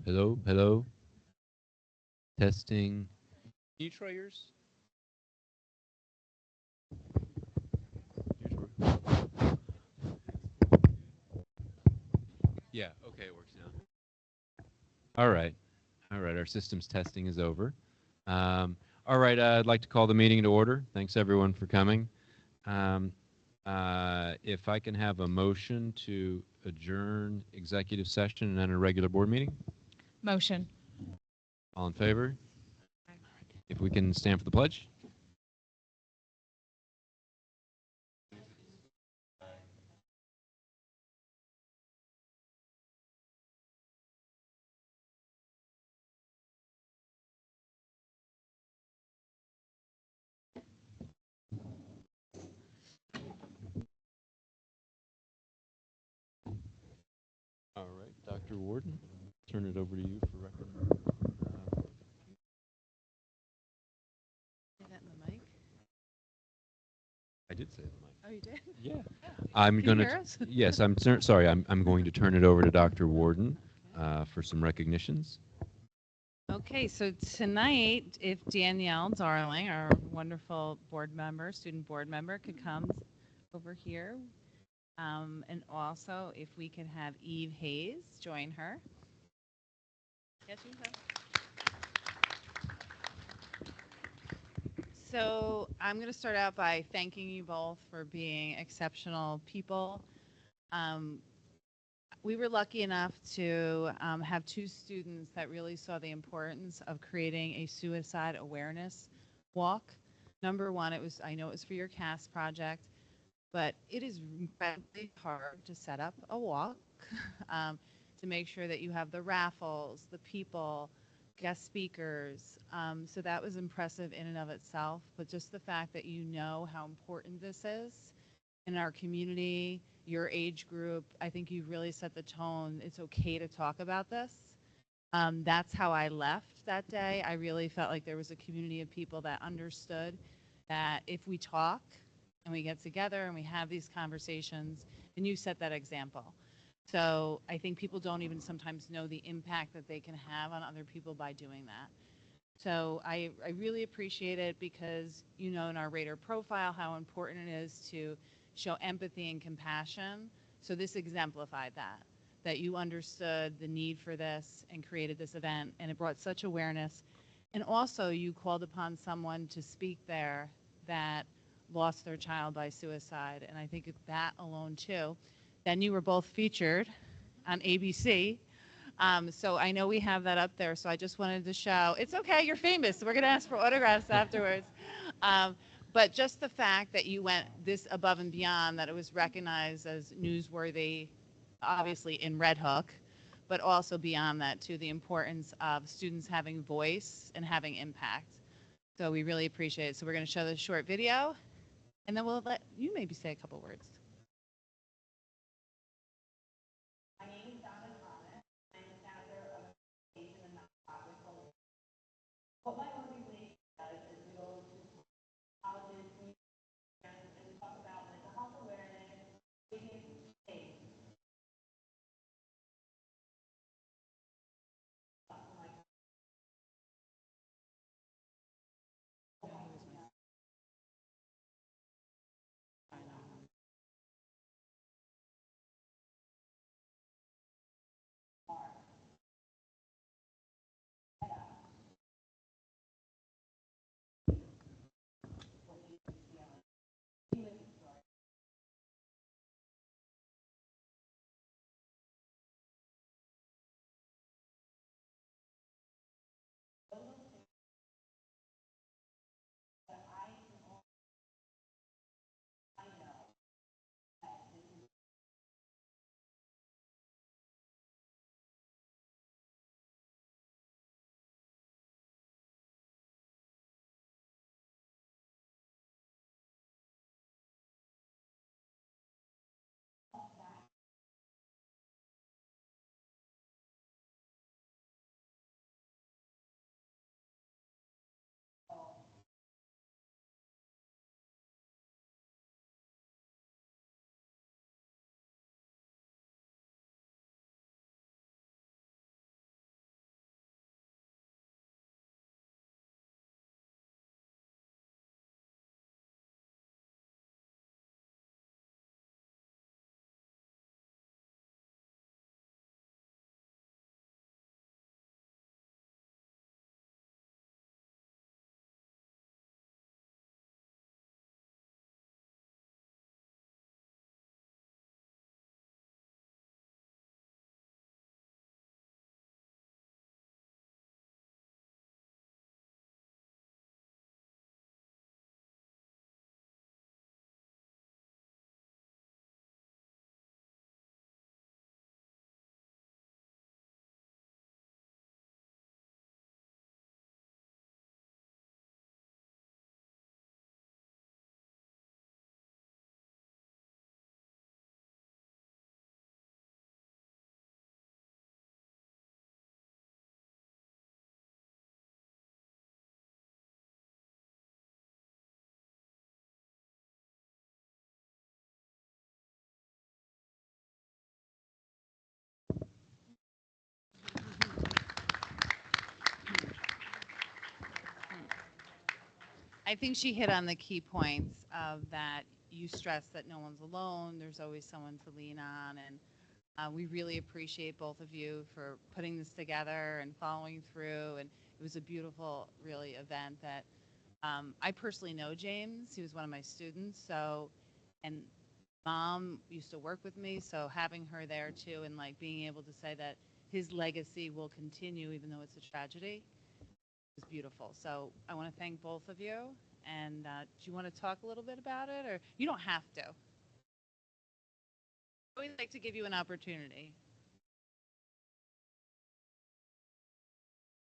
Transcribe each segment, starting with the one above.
Hello, hello. Testing. Can you try yours? Yours work? Yeah, okay, it works now. All right. All right, our systems testing is over. All right, I'd like to call the meeting to order. Thanks everyone for coming. Um, if I can have a motion to adjourn executive session and enter regular board meeting. Motion. All in favor? If we can stand for the pledge. All right, Dr. Warden, turn it over to you for record. Say that in the mic. I did say the mic. Oh, you did? Yeah. I'm Can going you to. hear us? Yes, sorry. I'm going to turn it over to Dr. Warden for some recognitions. Okay, so tonight, if Danielle Darling, our wonderful board member, student board member, could come over here. And also, if we could have Eve Hayes join her. Yes, you can. So I'm going to start out by thanking you both for being exceptional people. We were lucky enough to have two students that really saw the importance of creating a suicide awareness walk. Number one, I know it was for your CAS project, but it is incredibly hard to set up a walk, to make sure that you have the raffles, the people, guest speakers. So that was impressive in and of itself, but just the fact that you know how important this is in our community, your age group, I think you've really set the tone. It's okay to talk about this. That's how I left that day. I really felt like there was a community of people that understood that if we talk and we get together and we have these conversations, and you set that example. So I think people don't even sometimes know the impact that they can have on other people by doing that. So I really appreciate it because you know in our rater profile how important it is to show empathy and compassion. So this exemplified that you understood the need for this and created this event, and it brought such awareness. And also you called upon someone to speak there that lost their child by suicide, and I think that alone too. Then you were both featured on ABC. So I know we have that up there, so I just wanted to show, it's okay, you're famous, so we're gonna ask for autographs afterwards. But just the fact that you went this above and beyond, that it was recognized as newsworthy, obviously in Red Hook, but also beyond that to the importance of students having voice and having impact. So we really appreciate it. So we're gonna show this short video, and then we'll let you maybe say a couple words. I think she hit on the key points of that you stress that no one's alone. There's always someone to lean on. And we really appreciate both of you for putting this together and following through. And it was a beautiful, really, event that I personally know James. He was one of my students. So, and mom used to work with me. So having her there too and like being able to say that his legacy will continue even though it's a tragedy is beautiful. So I want to thank both of you. And do you want to talk a little bit about it, or you don't have to? I always like to give you an opportunity.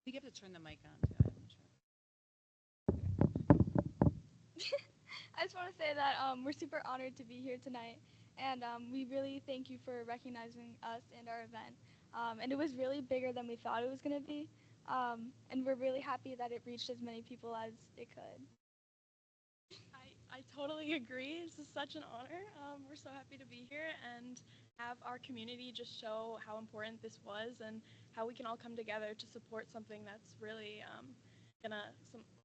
You have to turn the mic on too. I just want to say that we're super honored to be here tonight, and we really thank you for recognizing us and our event. And it was really bigger than we thought it was going to be, and we're really happy that it reached as many people as it could. I totally agree. This is such an honor. We're so happy to be here and have our community just show how important this was and how we can all come together to support something that's really gonna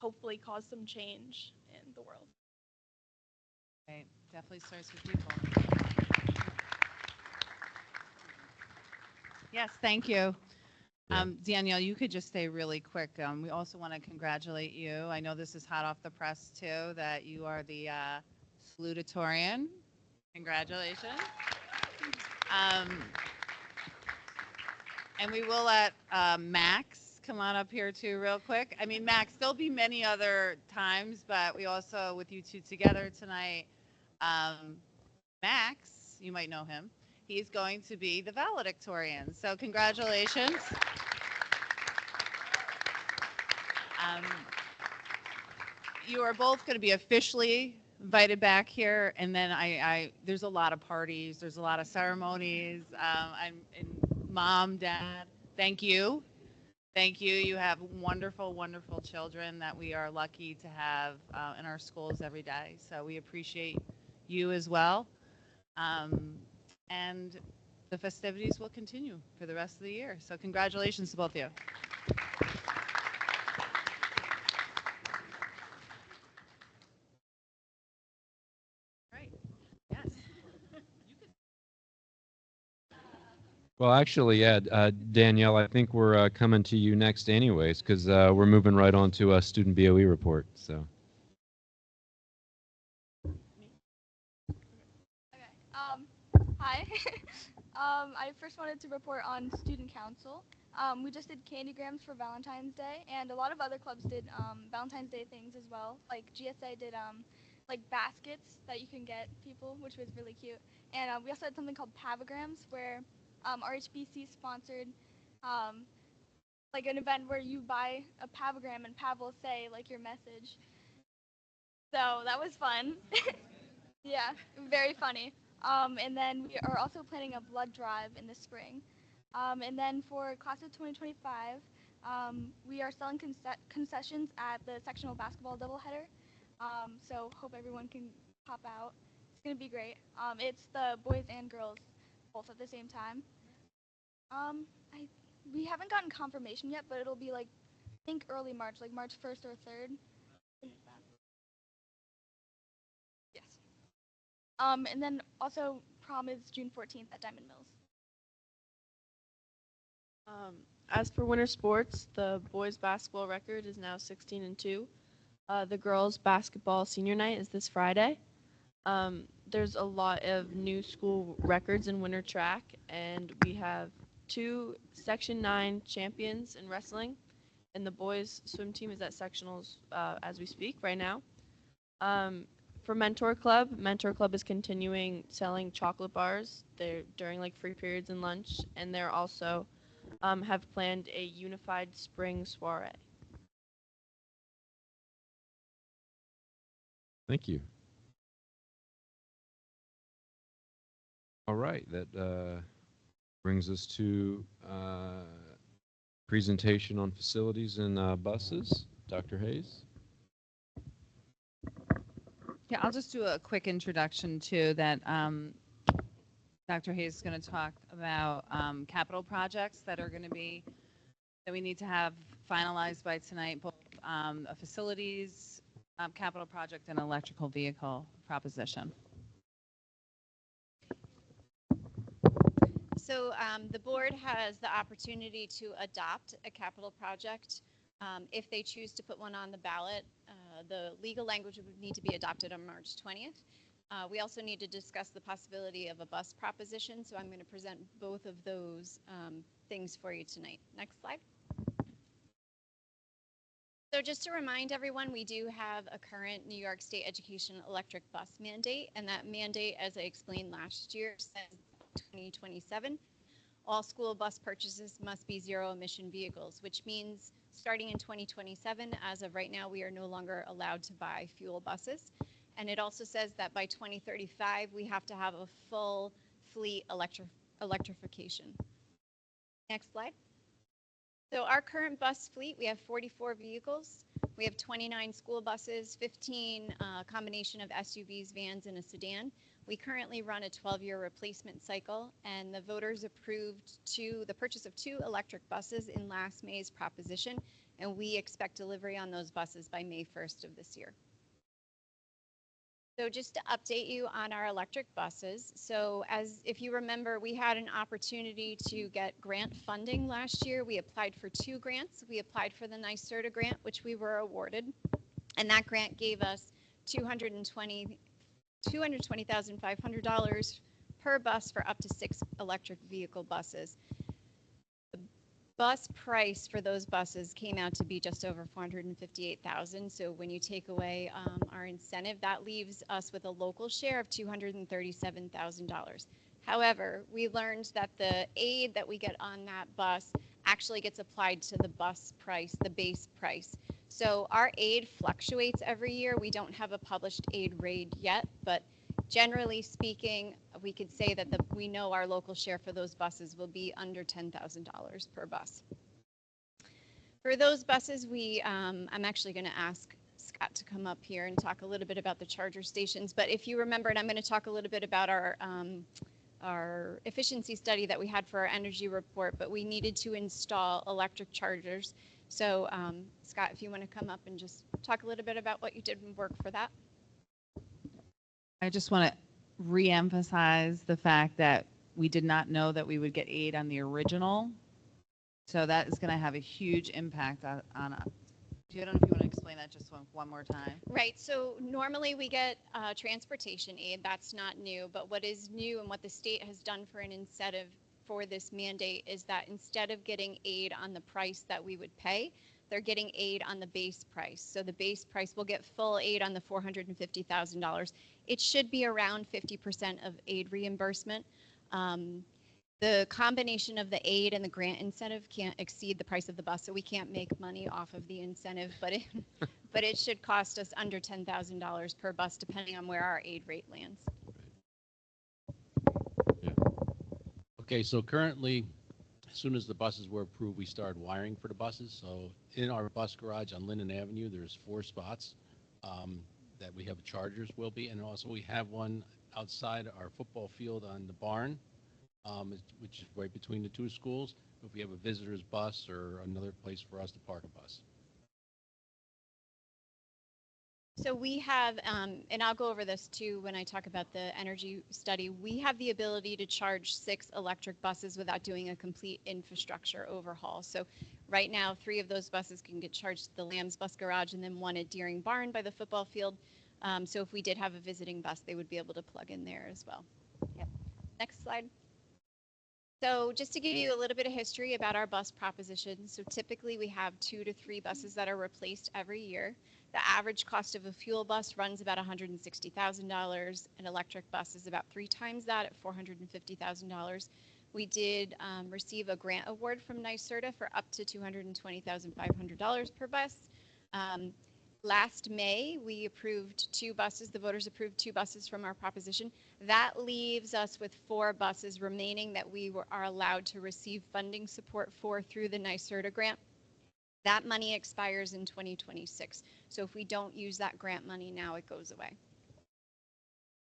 hopefully cause some change in the world. Right. Definitely starts with people. Yes, thank you. Yeah. Danielle, you could just stay really quick. We also want to congratulate you. I know this is hot off the press too, that you are the salutatorian. Congratulations. Um, and we will let Max come on up here too real quick. I mean, Max, there'll be many other times, but we also, with you two together tonight, Max, you might know him, he's going to be the valedictorian. So congratulations. You are both going to be officially invited back here, and then there's a lot of parties, there's a lot of ceremonies. And mom, dad, thank you. Thank you. You have wonderful, wonderful children that we are lucky to have in our schools every day. So we appreciate you as well. And the festivities will continue for the rest of the year. So congratulations to both of you. Right. Yes. Well, actually, yeah, Danielle, I think we're coming to you next anyways, because we're moving right on to a student BOE report. So. Okay. Hi. I first wanted to report on student council. We just did candygrams for Valentine's Day, and a lot of other clubs did Valentine's Day things as well. Like GSA did like baskets that you can get people, which was really cute. And we also had something called Pavagrams, where RHBC sponsored like an event where you buy a Pavagram and Pav will say like your message. So that was fun. Yeah, very funny. And then we are also planning a blood drive in the spring. And then for class of 2025, we are selling concessions at the sectional basketball doubleheader. So hope everyone can pop out. It's gonna be great. It's the boys and girls both at the same time. I we haven't gotten confirmation yet, but it'll be like I think early March, like March 1st or 3rd. Yes. And then also prom is June 14th at Diamond Mills. As for winter sports, the boys basketball record is now 16-2. The girls basketball senior night is this Friday. There's a lot of new school records in winter track, and we have 2 Section 9 champions in wrestling, and the boys swim team is at sectionals as we speak right now. For Mentor Club is continuing selling chocolate bars. They're during like free periods and lunch, and they're also have planned a unified spring soiree. Thank you. All right, that brings us to presentation on facilities and buses. Dr. Hayes. Yeah, I'll just do a quick introduction to that. Dr. Hayes is going to talk about capital projects that are going to be that we need to have finalized by tonight, both facilities capital project and electrical vehicle proposition. So the board has the opportunity to adopt a capital project if they choose to put one on the ballot. The legal language would need to be adopted on March 20th. We also need to discuss the possibility of a bus proposition, so I'm going to present both of those things for you tonight. Next slide. So just to remind everyone, we do have a current New York State Education electric bus mandate, and that mandate, as I explained last year, says 2027, all school bus purchases must be zero emission vehicles, which means starting in 2027, as of right now, we are no longer allowed to buy fuel buses. And it also says that by 2035, we have to have a full fleet electrification. Next slide. So our current bus fleet, we have 44 vehicles. We have 29 school buses, 15 combination of SUVs, vans, and a sedan. We currently run a 12-year replacement cycle, and the voters approved the purchase of 2 electric buses in last May's proposition, and we expect delivery on those buses by May 1st of this year. So just to update you on our electric buses, so if you remember, we had an opportunity to get grant funding last year. We applied for 2 grants. We applied for the NYSERDA grant, which we were awarded, and that grant gave us $220,500 per bus for up to 6 electric vehicle buses. The bus price for those buses came out to be just over $458,000. So when you take away our incentive, that leaves us with a local share of $237,000. However, we learned that the aid that we get on that bus actually gets applied to the bus price, the base price. So our aid fluctuates every year. We don't have a published aid rate yet, but generally speaking, we could say that we know our local share for those buses will be under $10,000 per bus. For those buses, I'm actually going to ask Scott to come up here and talk a little bit about the charger stations. But if you remember, and I'm going to talk a little bit about our efficiency study that we had for our energy report, but we needed to install electric chargers. So Scott, if you want to come up and just talk a little bit about what you did in work for that. I just want to re-emphasize the fact that we did not know that we would get aid on the original. So that is going to have a huge impact on us. I don't know if you want to explain that just one more time. Right. So normally we get transportation aid. That's not new. But what is new and what the state has done for an incentive for this mandate is that instead of getting aid on the price that we would pay, they're getting aid on the base price. So the base price will get full aid on the $450,000. It should be around 50% of aid reimbursement. The combination of the aid and the grant incentive can't exceed the price of the bus, so we can't make money off of the incentive, but it should cost us under $10,000 per bus, depending on where our aid rate lands. Yeah. Okay, so currently, as soon as the buses were approved, we started wiring for the buses. So in our bus garage on Linden Avenue, there's 4 spots that we have chargers will be, and also we have one outside our football field on the barn, which is right between the 2 schools, if we have a visitor's bus or another place for us to park a bus. So we have, and I'll go over this too when I talk about the energy study, we have the ability to charge 6 electric buses without doing a complete infrastructure overhaul. So right now, 3 of those buses can get charged at the Lambs Bus Garage and then 1 at Deering Barn by the football field. So if we did have a visiting bus, they would be able to plug in there as well. Yep. Next slide. So just to give you a little bit of history about our bus proposition, so typically we have 2 to 3 buses that are replaced every year. The average cost of a fuel bus runs about $160,000. An electric bus is about 3 times that at $450,000. We did receive a grant award from NYSERDA for up to $220,500 per bus. Last May, we approved 2 buses. The voters approved 2 buses from our proposition. That leaves us with 4 buses remaining that we are allowed to receive funding support for through the NYSERDA grant. That money expires in 2026. So if we don't use that grant money now, it goes away.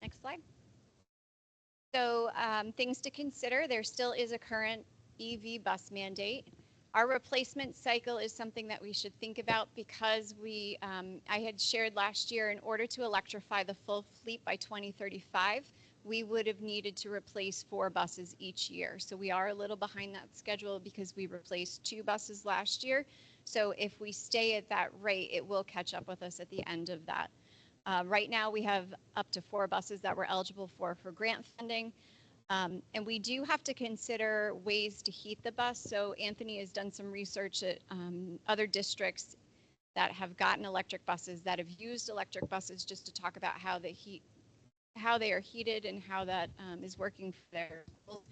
Next slide. So things to consider. There still is a current EV bus mandate. Our replacement cycle is something that we should think about because I had shared last year, in order to electrify the full fleet by 2035, we would have needed to replace 4 buses each year. So we are a little behind that schedule because we replaced 2 buses last year. So if we stay at that rate, it will catch up with us at the end of that. Right now, we have up to 4 buses that we're eligible for grant funding. And we do have to consider ways to heat the bus. So Anthony has done some research at other districts that have gotten electric buses, that have used electric buses, just to talk about how they are heated and how that is working for their schools.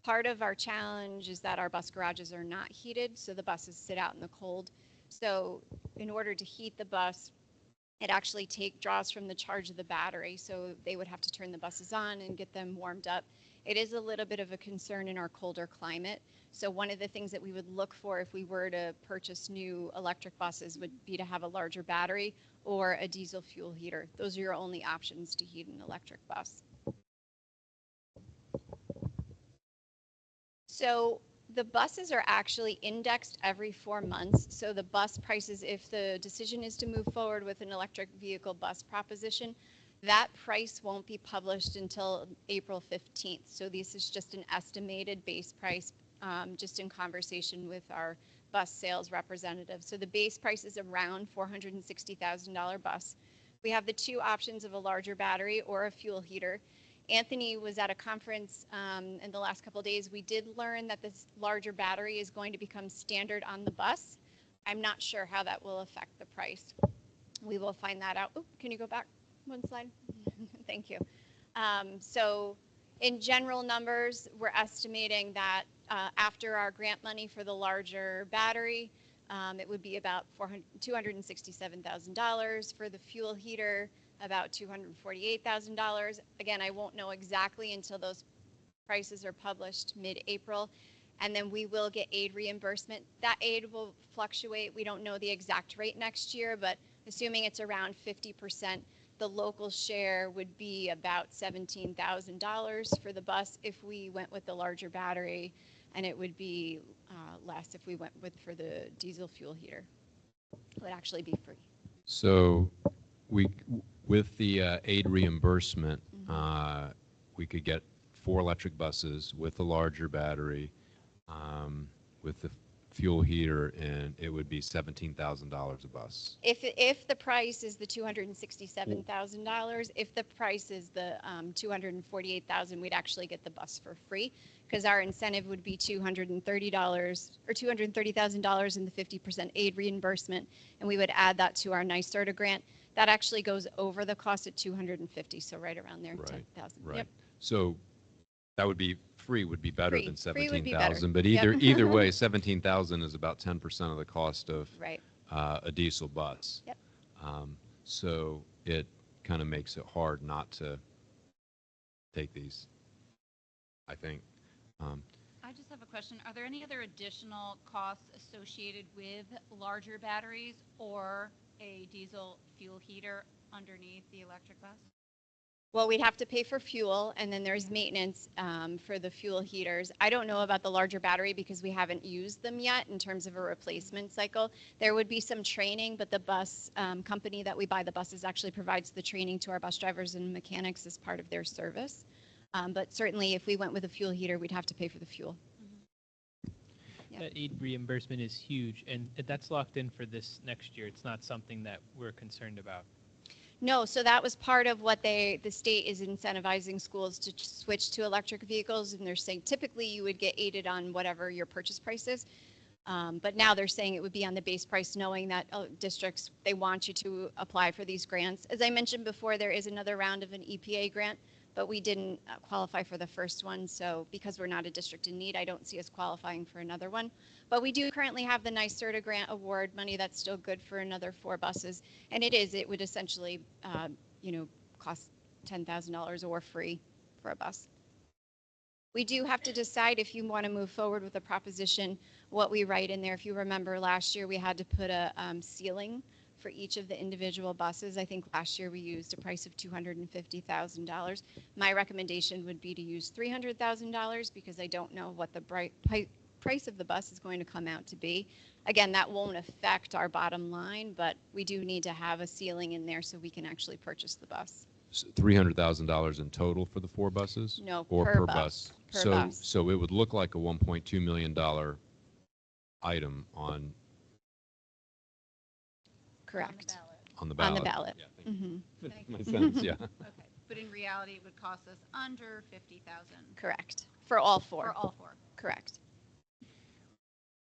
Part of our challenge is that our bus garages are not heated, so the buses sit out in the cold. So in order to heat the bus, it actually draws from the charge of the battery, so they would have to turn the buses on and get them warmed up. It is a little bit of a concern in our colder climate. So one of the things that we would look for if we were to purchase new electric buses would be to have a larger battery or a diesel fuel heater. Those are your only options to heat an electric bus. So the buses are actually indexed every 4 months. So the bus prices, if the decision is to move forward with an electric vehicle bus proposition, that price won't be published until April 15th. So this is just an estimated base price, just in conversation with our bus sales representative. So the base price is around $460,000 bus. We have the 2 options of a larger battery or a fuel heater. Anthony was at a conference in the last couple of days. We did learn that this larger battery is going to become standard on the bus. I'm not sure how that will affect the price. We will find that out. Oh, can you go back 1 slide? Thank you. So in general numbers, we're estimating that after our grant money for the larger battery, it would be about $267,000. For the fuel heater, about $248,000. Again, I won't know exactly until those prices are published mid-April. And then we will get aid reimbursement. That aid will fluctuate. We don't know the exact rate next year, but assuming it's around 50%, the local share would be about $17,000 for the bus if we went with the larger battery, and it would be less if we went for the diesel fuel heater. It would actually be free. So with the aid reimbursement, we could get 4 electric buses with the larger battery, with the fuel heater, and it would be $17,000 a bus. If the price is the $267,000, if the price is the $248,000, we'd actually get the bus for free, because our incentive would be $230 or $230,000 in the 50% aid reimbursement, and we would add that to our NYSERDA grant. That actually goes over the cost at $250, so right around there, right. 10,000. Right. Yep. So that would be free would be better than 17,000, but Yep. either way, 17,000 is about 10% of the cost of Right. A diesel bus. Yep. So it kind of makes it hard not to take these, I think. I just have a question. Are there any other additional costs associated with larger batteries or a diesel fuel heater underneath the electric bus? Well, we'd have to pay for fuel, and then there's maintenance for the fuel heaters. I don't know about the larger battery because we haven't used them yet in terms of a replacement cycle. There would be some training, but the bus company that we buy the buses actually provides the training to our bus drivers and mechanics as part of their service. But certainly if we went with a fuel heater, we'd have to pay for the fuel. Yeah. That aid reimbursement is huge, and that's locked in for this next year. It's not something that we're concerned about. No, so that was part of what the state is incentivizing schools to switch to electric vehicles, and they're saying typically you would get aided on whatever your purchase price is, but now they're saying it would be on the base price, knowing that districts, they want you to apply for these grants. As I mentioned before, there is another round of an EPA grant, but we didn't qualify for the first one, so because we're not a district in need, I don't see us qualifying for another one. But we do currently have the NYSERDA grant award money that's still good for another 4 buses, and it would essentially, cost $10,000 or free for a bus. We do have to decide if you want to move forward with a proposition, what we write in there. If you remember last year, we had to put a ceiling for each of the individual buses. I think last year we used a price of $250,000. My recommendation would be to use $300,000 because I don't know what the price of the bus is going to come out to be. Again, that won't affect our bottom line, but we do need to have a ceiling in there so we can actually purchase the bus. $300,000 in total for the 4 buses? No, Or per bus? bus. Per So, bus. so it would look like a $1.2 million item on Correct. the ballot. On the ballot. Yeah, thank you. Mhm. Thank My you. sense, yeah. Okay, but in reality, it would cost us under 50,000 Correct. For all 4. for all 4. Correct.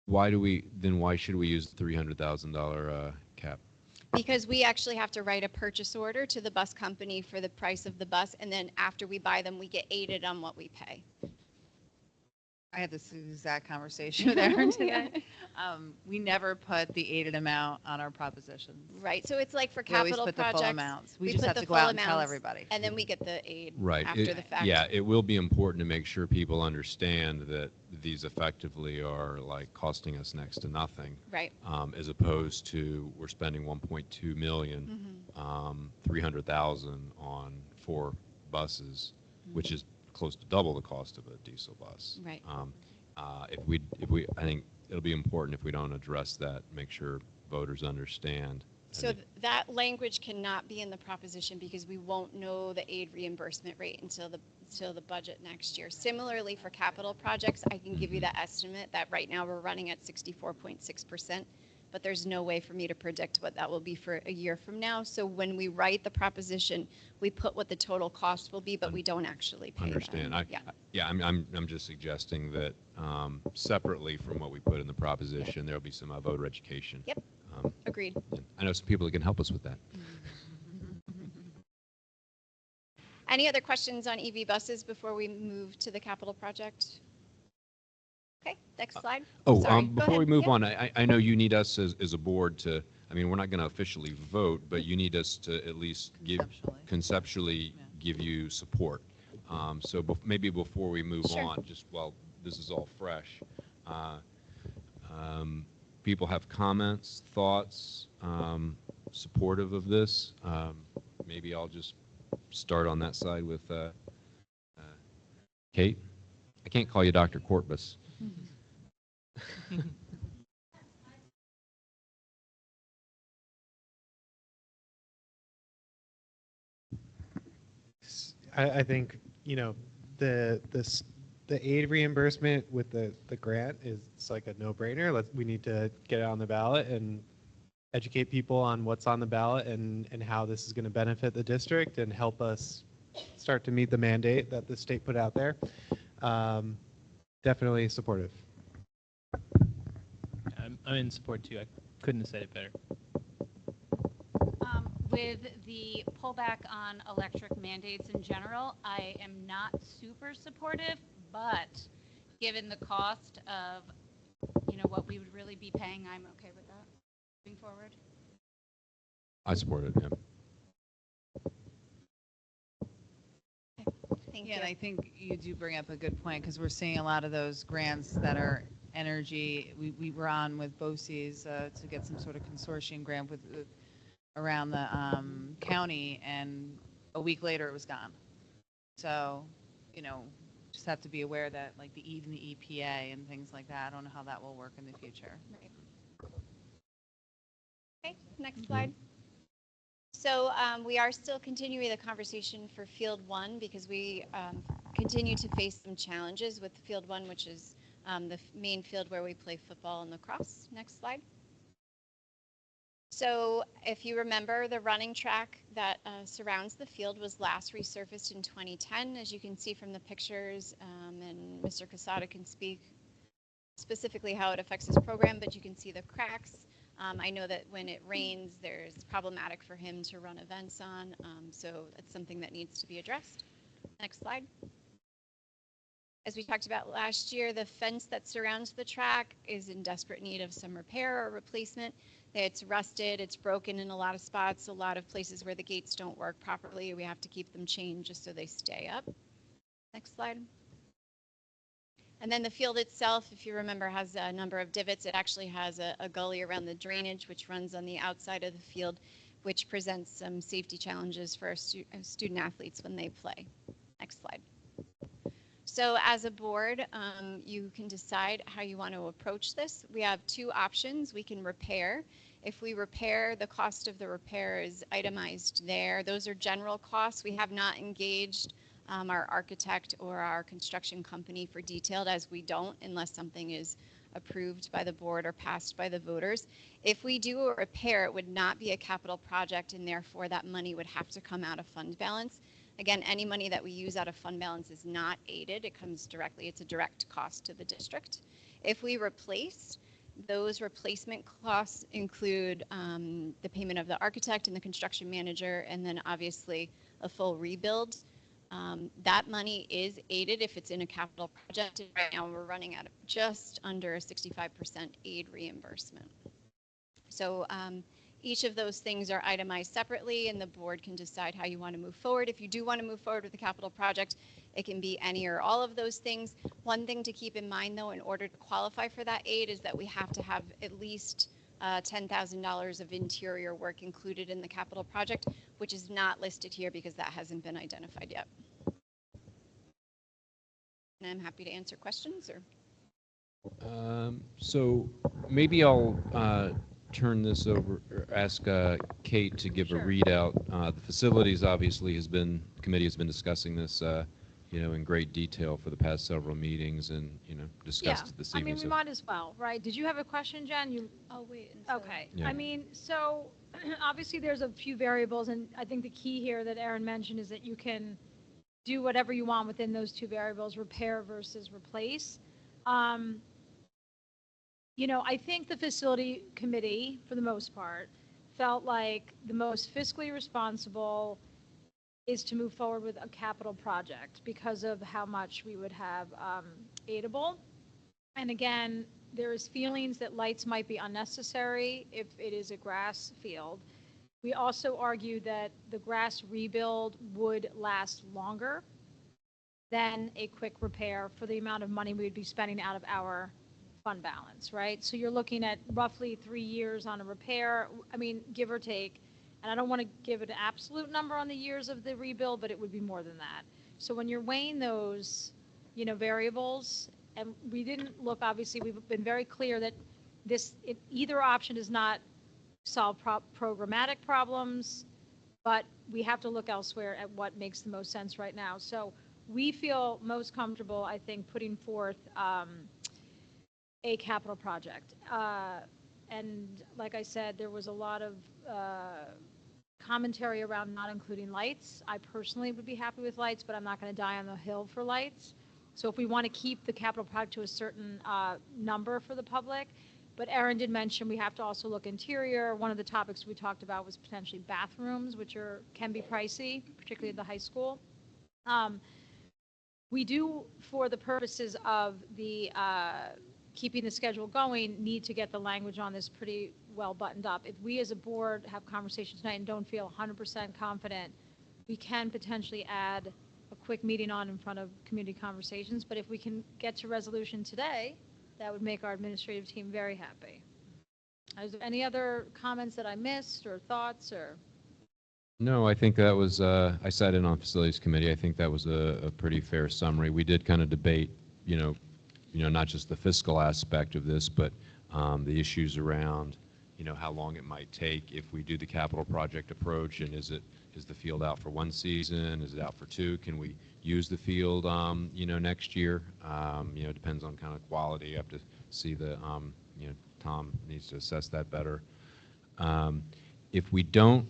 Why should we use the $300,000 cap? Because we actually have to write a purchase order to the bus company for the price of the bus, and then after we buy them, we get aided on what we pay. I had this exact conversation with Aaron today. We never put the aided amount on our propositions. Right, so it's like for We always capital put the full projects. amounts. We we just put have the to go full out and tell amounts, everybody. And then we get the aid Right. after the fact. Yeah, it will be important to make sure people understand that these effectively are like costing us next to nothing. Right. As opposed to we're spending 1.2 million, Mhm. 300,000 on 4 buses, which is close to double the cost of a diesel bus. Right. I think it'll be important if we don't address that, make sure voters understand. So that language cannot be in the proposition because we won't know the aid reimbursement rate until the budget next year. Similarly, for capital projects, I can give you the estimate that right now we're running at 64.6%, but there's no way for me to predict what that will be for a year from now. So when we write the proposition, we put what the total cost will be, but we don't actually pay Understand. them. I'm just suggesting that separately from what we put in the proposition, there'll be some voter education. Yep. Agreed. And I know some people that can help us with that. Any other questions on EV buses before we move to the capital project? Okay, next slide. Sorry, go before we ahead. move Yeah. on, I know you need us as a board to, I mean, we're not going to officially vote, but you need us to at least conceptually Yeah. give you support. So maybe before we move Sure. on, just while this is all fresh, people have comments, thoughts, supportive of this. Maybe I'll just start on that side with Kate. I can't call you Dr. Corbus. I think the aid reimbursement with the grant is it's like a no-brainer. We need to get it on the ballot and educate people on what's on the ballot and how this is going to benefit the district and help us start to meet the mandate that the state put out there. Definitely supportive. I'm in support too. I couldn't have said it better. With the pullback on electric mandates in general, I am not super supportive, but given the cost of, what we would really be paying, I'm okay with that moving forward. I support it, yeah. Thank Yeah, you. and I think you do bring up a good point because we're seeing a lot of those grants that are energy. We were on with BOCES to get some sort of consortium grant with around the county, and a week later it was gone. So, just have to be aware that like even the EPA and things like that, I don't know how that will work in the future. Right. Okay, next slide. So we are still continuing the conversation for Field 1 because we continue to face some challenges with Field 1, which is the main field where we play football and lacrosse. Next slide. So if you remember, the running track that surrounds the field was last resurfaced in 2010. As you can see from the pictures, and Mr. Casada can speak specifically how it affects his program, but you can see the cracks. I know that when it rains, it's problematic for him to run events on, so it's something that needs to be addressed. Next slide. As we talked about last year, the fence that surrounds the track is in desperate need of some repair or replacement. It's rusted, it's broken in a lot of spots, a lot of places where the gates don't work properly. We have to keep them chained just so they stay up. Next slide. And then the field itself, if you remember, has a number of divots. It actually has a gully around the drainage, which runs on the outside of the field, which presents some safety challenges for our student athletes when they play. Next slide. So as a board, you can decide how you want to approach this. We have two options. We can repair. If we repair, the cost of the repair is itemized there. Those are general costs. We have not engaged our architect or our construction company for detailed, as we don't unless something is approved by the board or passed by the voters. If we do a repair, it would not be a capital project, and therefore that money would have to come out of fund balance. Again, any money that we use out of fund balance is not aided. It comes directly, it's a direct cost to the district. If we replace, those replacement costs include the payment of the architect and the construction manager, and then obviously a full rebuild. That money is aided if it's in a capital project. And right now we're running at just under a 65% aid reimbursement. So each of those things are itemized separately, and the board can decide how you want to move forward. If you do want to move forward with a capital project, it can be any or all of those things. One thing to keep in mind, though, in order to qualify for that aid is that we have to have at least $10,000 of interior work included in the capital project, which is not listed here because that hasn't been identified yet. And I'm happy to answer questions. So maybe I'll turn this over, or ask Kate to give a readout. The facilities obviously committee has been discussing this, in great detail for the past several meetings, and discussed it this evening. I mean, we might as well, right? Did you have a question, Jen? Oh, wait. Okay. Yeah. I mean, so obviously there's a few variables, and I think the key here that Aaron mentioned is that you can do whatever you want within those two variables, repair versus replace. I think the facility committee, for the most part, felt like the most fiscally responsible is to move forward with a capital project because of how much we would have aidable. And again, there's feelings that lights might be unnecessary if it is a grass field. We also argued that the grass rebuild would last longer than a quick repair for the amount of money we would be spending out of our fund balance, right? So you're looking at roughly 3 years on a repair, I mean, give or take. And I don't want to give an absolute number on the years of the rebuild, but it would be more than that. So when you're weighing those, variables, and we didn't look, obviously, we've been very clear that either option does not solve programmatic problems, but we have to look elsewhere at what makes the most sense right now. So we feel most comfortable, I think, putting forth a capital project. And like I said, there was a lot of commentary around not including lights. I personally would be happy with lights, but I'm not going to die on the hill for lights. So if we want to keep the capital project to a certain number for the public, but Aaron did mention we have to also look interior. One of the topics we talked about was potentially bathrooms, which can be pricey, particularly at the high school. We do, for the purposes of the keeping the schedule going, need to get the language on this pretty well buttoned up. If we as a board have conversations tonight and don't feel 100% confident, we can potentially add a quick meeting on in front of community conversations. But if we can get to resolution today, that would make our administrative team very happy. Is there any other comments that I missed or thoughts or? No, I think that was, I sat in on facilities committee. I think that was a pretty fair summary. We did kind of debate, not just the fiscal aspect of this, but the issues around, how long it might take if we do the capital project approach, and is the field out for one season? Is it out for two? Can we use the field, next year? It depends on kind of quality. You have to see Tom needs to assess that better. If we don't,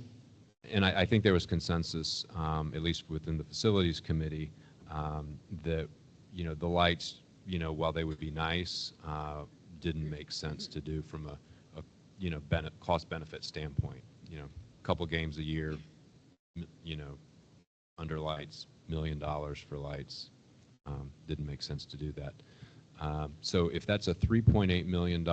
and I think there was consensus, at least within the facilities committee, that, the lights, while they would be nice, didn't make sense to do from a cost benefit standpoint. A couple games a year, under lights, $1 million for lights, didn't make sense to do that. So if that's a $3.8 million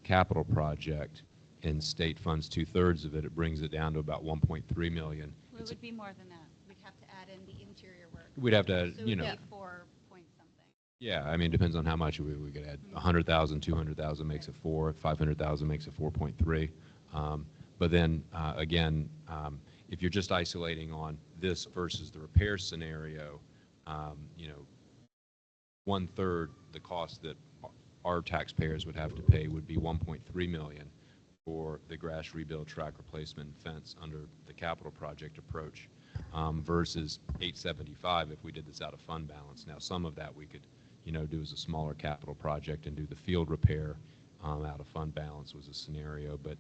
capital project and state funds 2/3 of it, it brings it down to about $1.3 million. Well, it would be more than that. We'd have to add in the interior work. We'd have to, So it would be 4 point something. Yeah, I mean, it depends on how much we could add. 100,000, 200,000 makes it 4. 500,000 makes it 4.3. But then again, if you're just isolating on this versus the repair scenario, you know, 1/3 the cost that our taxpayers would have to pay would be 1.3 million for the grass rebuild, track replacement, fence under the capital project approach, versus 875 if we did this out of fund balance. Now, some of that we could, you know, do as a smaller capital project and do the field repair out of fund balance was a scenario, but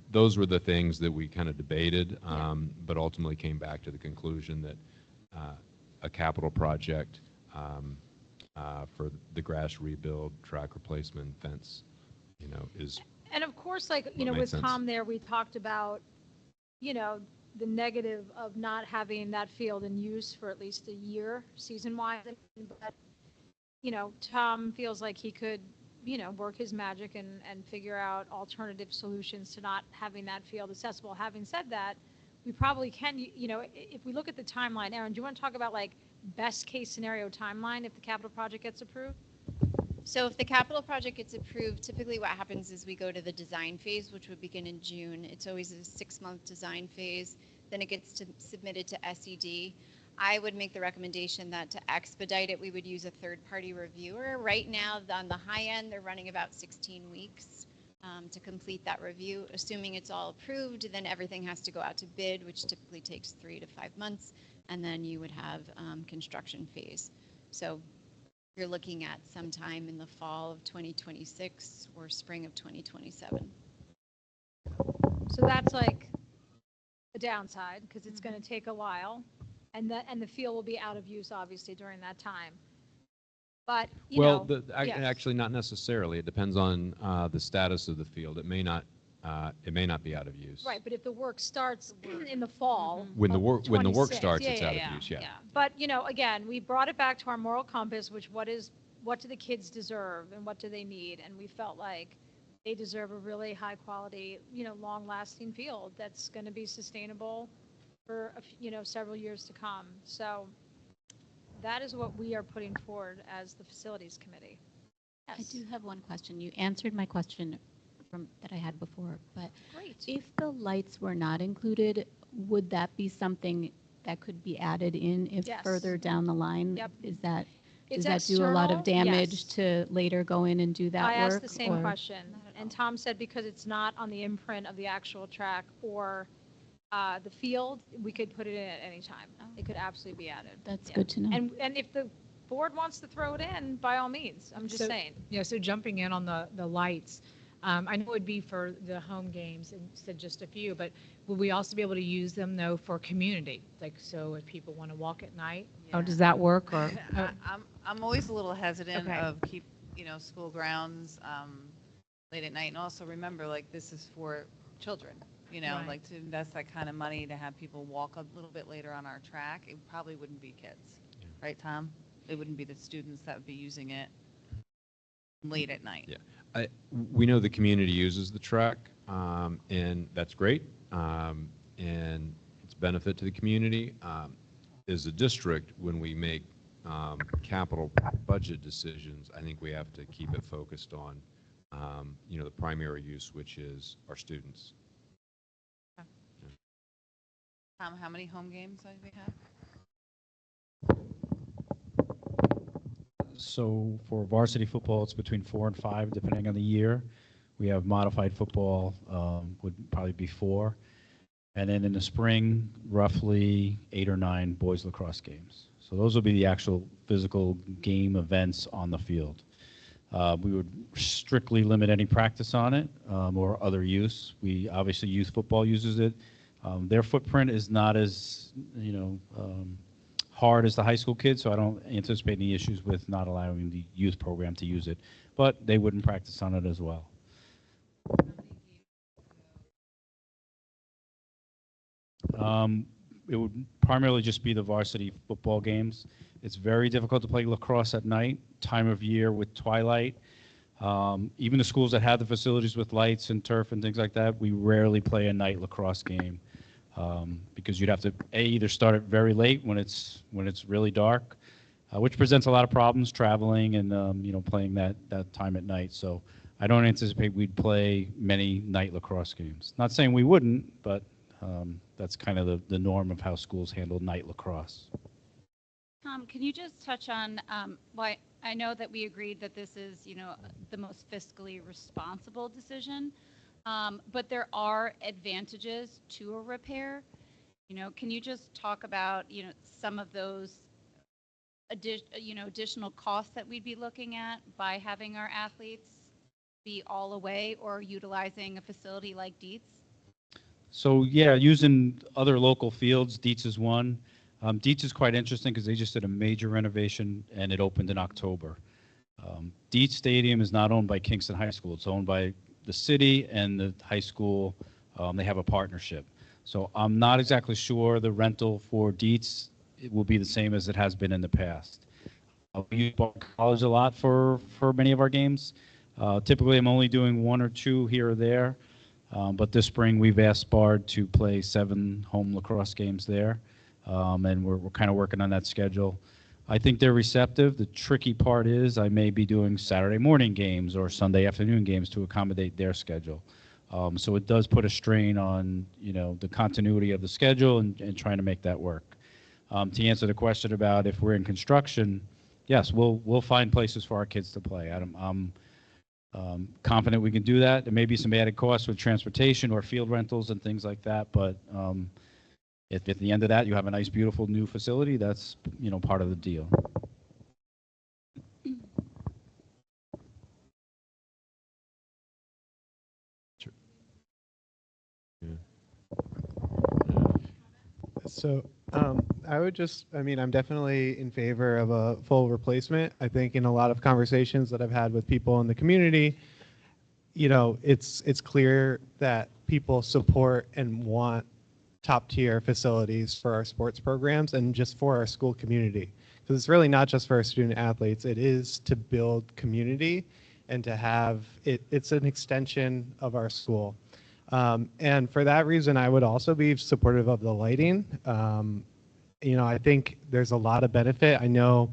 those were the things that we kind of debated, but ultimately came back to the conclusion that a capital project for the grass rebuild, track replacement, fence, you know, is. And of course, like, you know, Makes with sense. Tom there, we talked about, you know, the negative of not having that field in use for at least a year, season-wise. But, you know, Tom feels like he could, you know, work his magic and figure out alternative solutions to not having that field accessible. Having said that, we probably can, you know, if we look at the timeline, Aaron, do you want to talk about like best case scenario timeline if the capital project gets approved? So if the capital project gets approved, typically what happens is we go to the design phase, which would begin in June. It's always a 6-month design phase. Then it gets submitted to SED. I would make the recommendation that to expedite it, we would use a third-party reviewer. Right now, on the high end, they're running about 16 weeks to complete that review. Assuming it's all approved, then everything has to go out to bid, which typically takes 3 to 5 months, and then you would have construction phase. So you're looking at sometime in the fall of 2026 or spring of 2027. So that's like a downside because it's going to take a while, and the field will be out of use obviously during that time. But you know, yes. Actually, not necessarily. It depends on the status of the field. It may not be out of use. Right, but if the work starts in the fall, When the work 26, starts, yeah, it's yeah, out yeah, of use. Yeah. But you know, again, we brought it back to our moral compass, which what do the kids deserve and what do they need? And we felt like they deserve a really high quality, you know, long lasting field that's going to be sustainable for you know, several years to come. So that is what we are putting forward as the facilities committee. Yes. I do have one question. You answered my question that I had before, but Great. if the lights were not included, would that be something that could be added in if Yes. further down the line? Yep. Does that do a lot of external, damage yes. to later go in and do that work? I asked the same or- question, and Tom said because it's not on the imprint of the actual track or the field, we could put it in at any time. It could absolutely be added. That's Yeah. good to know. And if the board wants to throw it in, by all means, I'm just saying. Yeah, so jumping in on the lights, I know it would be for the home games and said just a few, but will we also be able to use them though for community? Like, so if people want to walk at night, Yeah. does that work or? I'm always a little hesitant Okay. of you know, school grounds late at night, and also remember, like, this is for children. You know, Right. like to invest that kind of money to have people walk a little bit later on our track, it probably wouldn't be kids, right, Tom? It wouldn't be the students that would be using it late at night. Yeah. We know the community uses the track, and that's great, and it's a benefit to the community. As a district, when we make capital budget decisions, I think we have to keep it focused on, you know, the primary use, which is our students. Tom, how many home games do we have? So for varsity football, it's between 4 and 5, depending on the year. We have modified football, would probably be 4. And then in the spring, roughly 8 or 9 boys lacrosse games. So those will be the actual physical game events on the field. We would strictly limit any practice on it or other use. We obviously, youth football uses it. Their footprint is not as, you know, hard as the high school kids, so I don't anticipate any issues with not allowing the youth program to use it. But they wouldn't practice on it as well. It would primarily just be the varsity football games. It's very difficult to play lacrosse at night, time of year with twilight. Even the schools that have the facilities with lights and turf and things like that, we rarely play a night lacrosse game because you'd have to either start it very late when it's really dark, which presents a lot of problems traveling and you know, playing that time at night. So I don't anticipate we'd play many night lacrosse games. Not saying we wouldn't, but that's kind of the norm of how schools handle night lacrosse. Tom, can you just touch on why I know that we agreed that this is, the most fiscally responsible decision, but there are advantages to a repair. Can you just talk about, some of those additional costs that we'd be looking at by having our athletes be all away or utilizing a facility like Dietz? So yeah, using other local fields, Dietz is one. Dietz is quite interesting because they just did a major renovation and it opened in October. Dietz Stadium is not owned by Kingston High School. It's owned by the city and the high school. They have a partnership. So I'm not exactly sure the rental for Dietz it will be the same as it has been in the past. We use Boston College a lot for many of our games. Typically, I'm only doing one or two here or there. But this spring, we've asked Bard to play 7 home lacrosse games there, and we're kind of working on that schedule. I think they're receptive. The tricky part is I may be doing Saturday morning games or Sunday afternoon games to accommodate their schedule. So it does put a strain on the continuity of the schedule and trying to make that work. To answer the question about if we're in construction, yes, we'll find places for our kids to play. I'm confident we can do that. There may be some added costs with transportation or field rentals and things like that, but if at the end of that you have a nice, beautiful new facility, that's part of the deal. So I'm definitely in favor of a full replacement. I think in a lot of conversations that I've had with people in the community, it's clear that people support and want top tier facilities for our sports programs and just for our school community. Because it's really not just for our student athletes, it is to build community and to have it's an extension of our school. And for that reason, I would also be supportive of the lighting. I think there's a lot of benefit. I know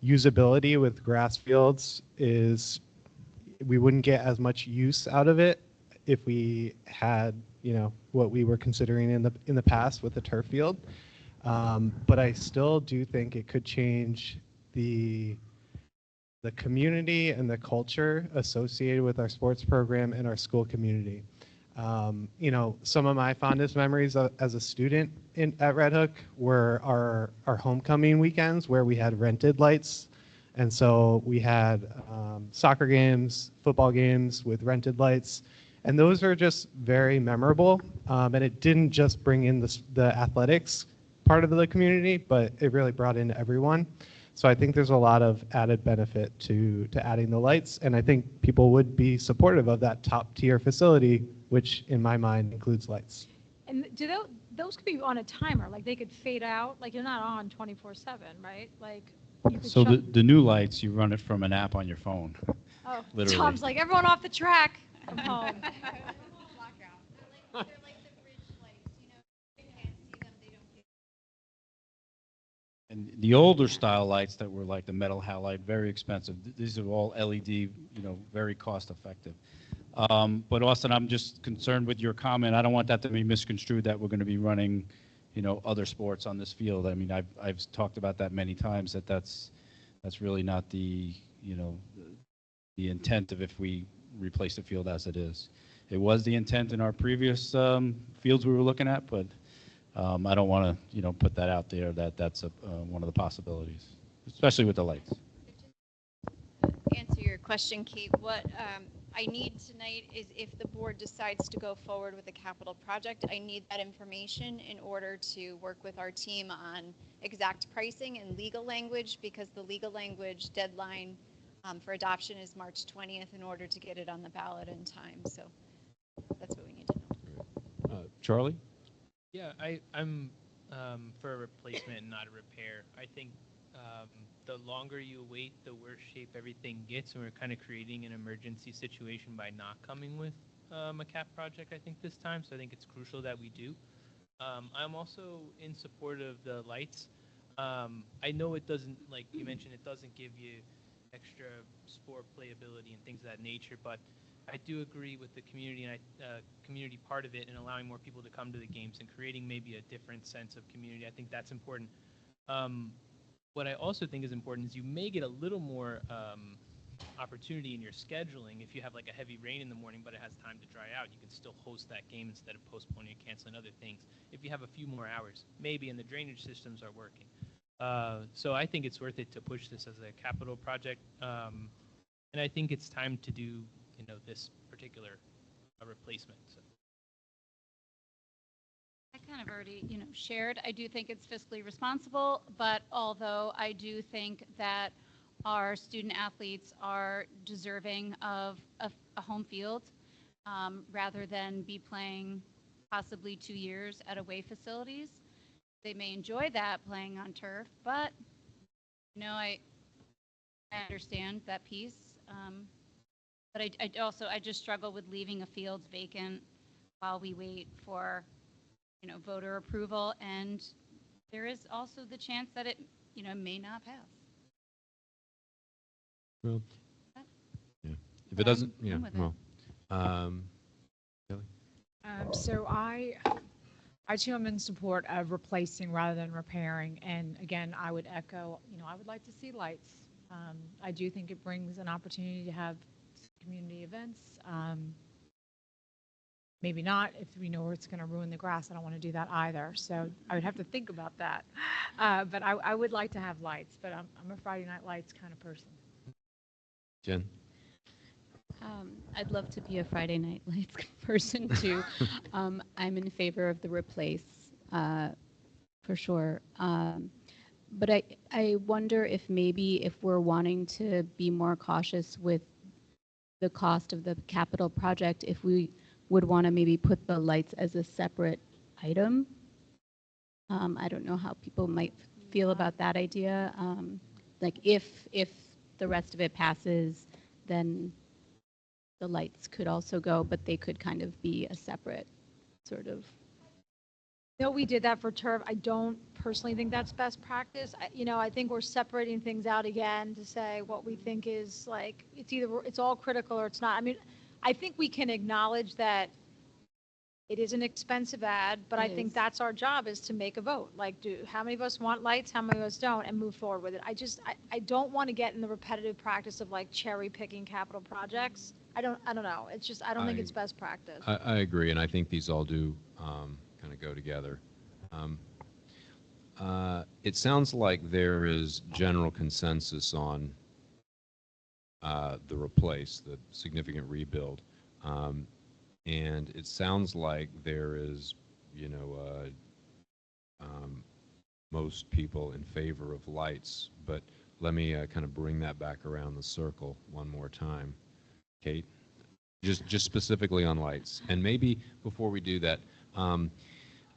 usability with grass fields is we wouldn't get as much use out of it if we had what we were considering in the past with the turf field. But I still do think it could change the community and the culture associated with our sports program and our school community. Some of my fondest memories as a student at Red Hook were our homecoming weekends where we had rented lights. And so we had soccer games, football games with rented lights. And those are just very memorable. And it didn't just bring in the athletics part of the community, but it really brought in everyone. So I think there's a lot of added benefit to adding the lights. And I think people would be supportive of that top tier facility, which in my mind includes lights. And do those could be on a timer, like they could fade out, like you're not on 24/7, right? Like you could So shut. the new lights, you run it from an app on your phone. Oh, literally. Tom's like everyone off the track. I'm home. And the older style lights that were like the metal halide, very expensive. These are all LED, very cost effective. But Austin, I'm just concerned with your comment. I don't want that to be misconstrued that we're going to be running, other sports on this field. I mean, I've talked about that many times. That's really not the the intent of if we replace the field as it is. It was the intent in our previous fields we were looking at, but I don't want to put that out there that's one of the possibilities, especially with the lights. Answer your question, Kate. What I need tonight is if the board decides to go forward with a capital project, I need that information in order to work with our team on exact pricing and legal language, because the legal language deadline for adoption is March 20th in order to get it on the ballot in time. So that's what we need to know. Charlie? Yeah, I'm for a replacement, not a repair. I think the longer you wait, the worse shape everything gets, and we're kind of creating an emergency situation by not coming with a cap project, I think, this time. So I think it's crucial that we do. I'm also in support of the lights. I know it doesn't, like you mentioned, it doesn't give you extra sport playability and things of that nature, but I do agree with the community and community part of it and allowing more people to come to the games and creating maybe a different sense of community. I think that's important. what I also think is important is you may get a little more opportunity in your scheduling. If you have like a heavy rain in the morning, but it has time to dry out, you can still host that game instead of postponing or canceling other things. If you have a few more hours, maybe, and the drainage systems are working. So I think it's worth it to push this as a capital project. And I think it's time to do, this particular replacement. So. I kind of already, shared. I do think it's fiscally responsible, but although I do think that our student athletes are deserving of a home field rather than be playing possibly 2 years at away facilities. They may enjoy that playing on turf, but I understand that piece. But I just struggle with leaving a field vacant while we wait for voter approval, and there is also the chance that it may not pass. Well, yeah. If it doesn't, yeah. Well, Kelly? So I too am in support of replacing rather than repairing. And again, I would echo, I would like to see lights. I do think it brings an opportunity to have community events. Maybe not if we know it's going to ruin the grass. I don't want to do that either. So I would have to think about that. But I would like to have lights, but I'm a Friday Night Lights kind of person. Jen? I'd love to be a Friday Night Lights person too. I'm in favor of the replace for sure. But I wonder if maybe if we're wanting to be more cautious with the cost of the capital project, if we would want to maybe put the lights as a separate item. I don't know how people might feel about that idea. Like if the rest of it passes, then the lights could also go, but they could kind of be a separate sort of. No, we did that for turf. I don't personally think that's best practice. I think we're separating things out again to say what we think is like, it's all critical or it's not. I mean, I think we can acknowledge that it is an expensive ad, but I think that's our job is to make a vote. Like, how many of us want lights, how many of us don't, and move forward with it. I don't want to get in the repetitive practice of like cherry picking capital projects. I don't know. It's just, I don't think it's best practice. I agree, and I think these all do kind of go together. It sounds like there is general consensus on the replace, the significant rebuild. And it sounds like there is, most people in favor of lights, but let me kind of bring that back around the circle one more time. Kate, just specifically on lights. And maybe before we do that,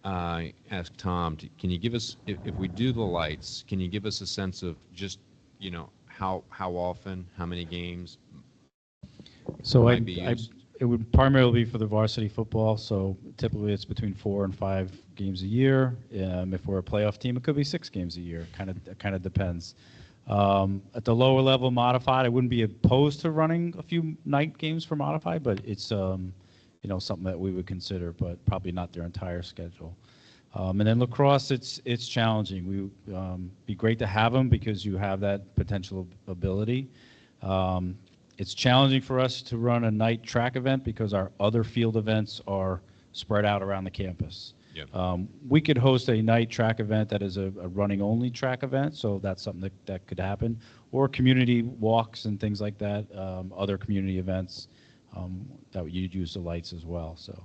I ask Tom, can you give us, if we do the lights, can you give us a sense of just, how often, how many games So might be used? it would primarily be for the varsity football. So typically it's between 4 and 5 games a year. If we're a playoff team, it could be 6 games a year. Kind of depends. At the lower level, modified, I wouldn't be opposed to running a few night games for modified, but it's something that we would consider, but probably not their entire schedule. And then lacrosse, it's challenging. We be great to have them because you have that potential ability. It's challenging for us to run a night track event because our other field events are spread out around the campus. Yep. We could host a night track event that is a running only track event, so that's something that could happen, or community walks and things like that, other community events that you'd use the lights as well. So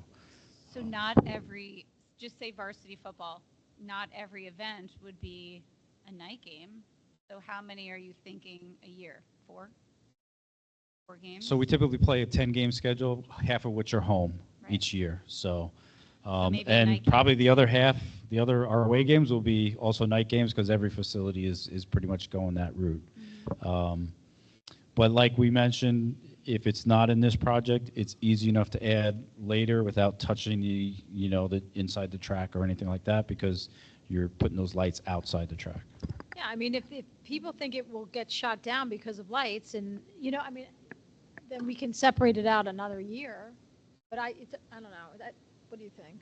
not every, just say varsity football, not every event would be a night game. So how many are you thinking a year? 4 games? So we typically play a 10-game schedule, half of which are home each year. So, and probably the other half, our away games will be also night games because every facility is pretty much going that route. Mm-hmm. But like we mentioned, if it's not in this project, it's easy enough to add later without touching the inside the track or anything like that because you're putting those lights outside the track. Yeah, I mean, if people think it will get shot down because of lights and, then we can separate it out another year. But I don't know. What do you think?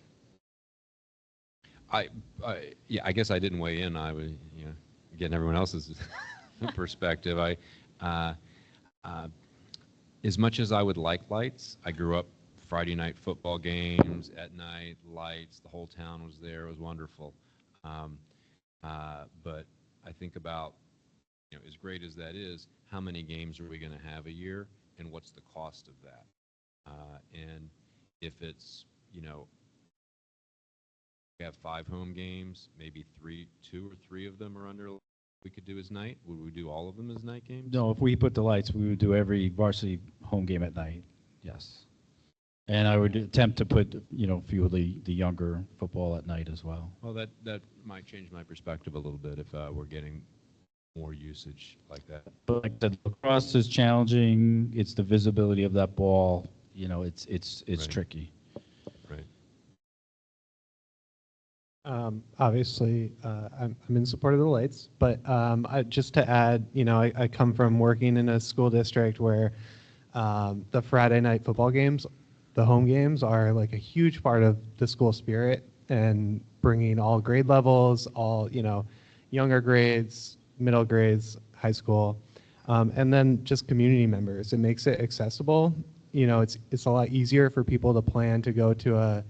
I guess I didn't weigh in. I would, getting everyone else's perspective. Uh, as much as I would like lights, I grew up Friday night football games at night, lights. The whole town was there. It was wonderful. But I think about, as great as that is, how many games are we going to have a year, and what's the cost of that? And if it's, we have 5 home games, maybe 2 or 3 of them are under. We could do as night. Would we do all of them as night games? No, if we put the lights, we would do every varsity home game at night. Yes. And I would attempt to put, a few of the younger football at night as well. Well, that might change my perspective a little bit if we're getting more usage like that. But like I said, lacrosse is challenging. It's the visibility of that ball. It's Right. tricky. Right. Obviously, I'm in support of the lights, but just to add, I come from working in a school district where the Friday night football games, the home games, are like a huge part of the school spirit and bringing all grade levels, all younger grades, middle grades, high school, and then just community members. It makes it accessible. It's a lot easier for people to plan to go to a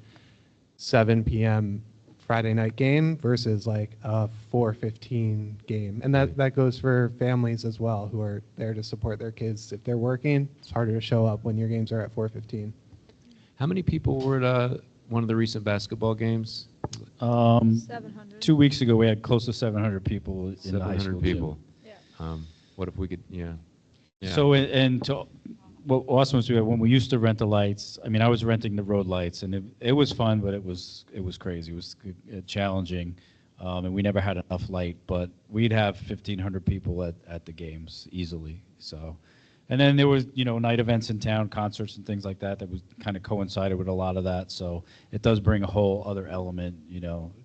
7 p.m. Friday night game versus like a 4:15 game. And that goes for families as well who are there to support their kids. If they're working, it's harder to show up when your games are at 4:15. How many people were at one of the recent basketball games? 700. 2 weeks ago, we had close to 700 people in the high 700 school people. Yeah. What if we could, yeah. So, and to what awesome was when we used to rent the lights. I mean, I was renting the road lights, and it was fun, but it was crazy. It was challenging, and we never had enough light. But we'd have 1,500 people at the games easily. So, and then there was night events in town, concerts and things like that. That was kind of coincided with a lot of that. So it does bring a whole other element,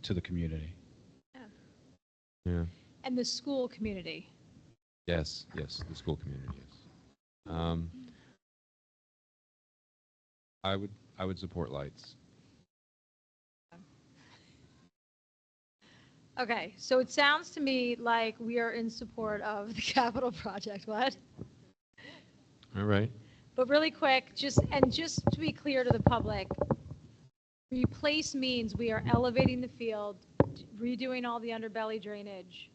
to the community. Yeah. And the school community. Yes, the school community, yes. I would support lights. Okay, so it sounds to me like we are in support of the capital project. What? All right. But really quick, just to be clear to the public, replace means we are elevating the field, redoing all the underbelly drainage,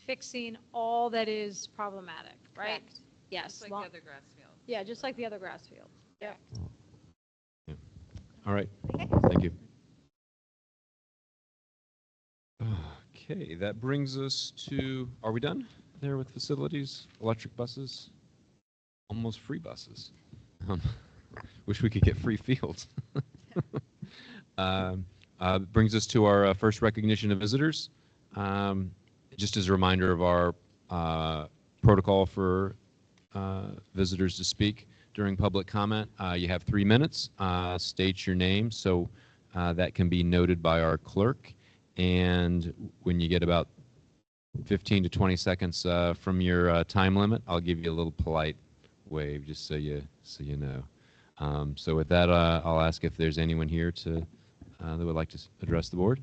fixing all that is problematic, right? Correct. Yes. Just like the other grass field. Yeah, just like the other grass field. Yeah. All right. Okay. Thank you. Okay, that brings us to, are we done there with facilities, electric buses? Almost free buses. Wish we could get free fields. Brings us to our first recognition of visitors. Just as a reminder of our protocol for visitors to speak during public comment, you have 3 minutes. State your name so that can be noted by our clerk. And when you get about 15 to 20 seconds from your time limit, I'll give you a little polite wave just so you know. So with that, I'll ask if there's anyone here that would like to address the board.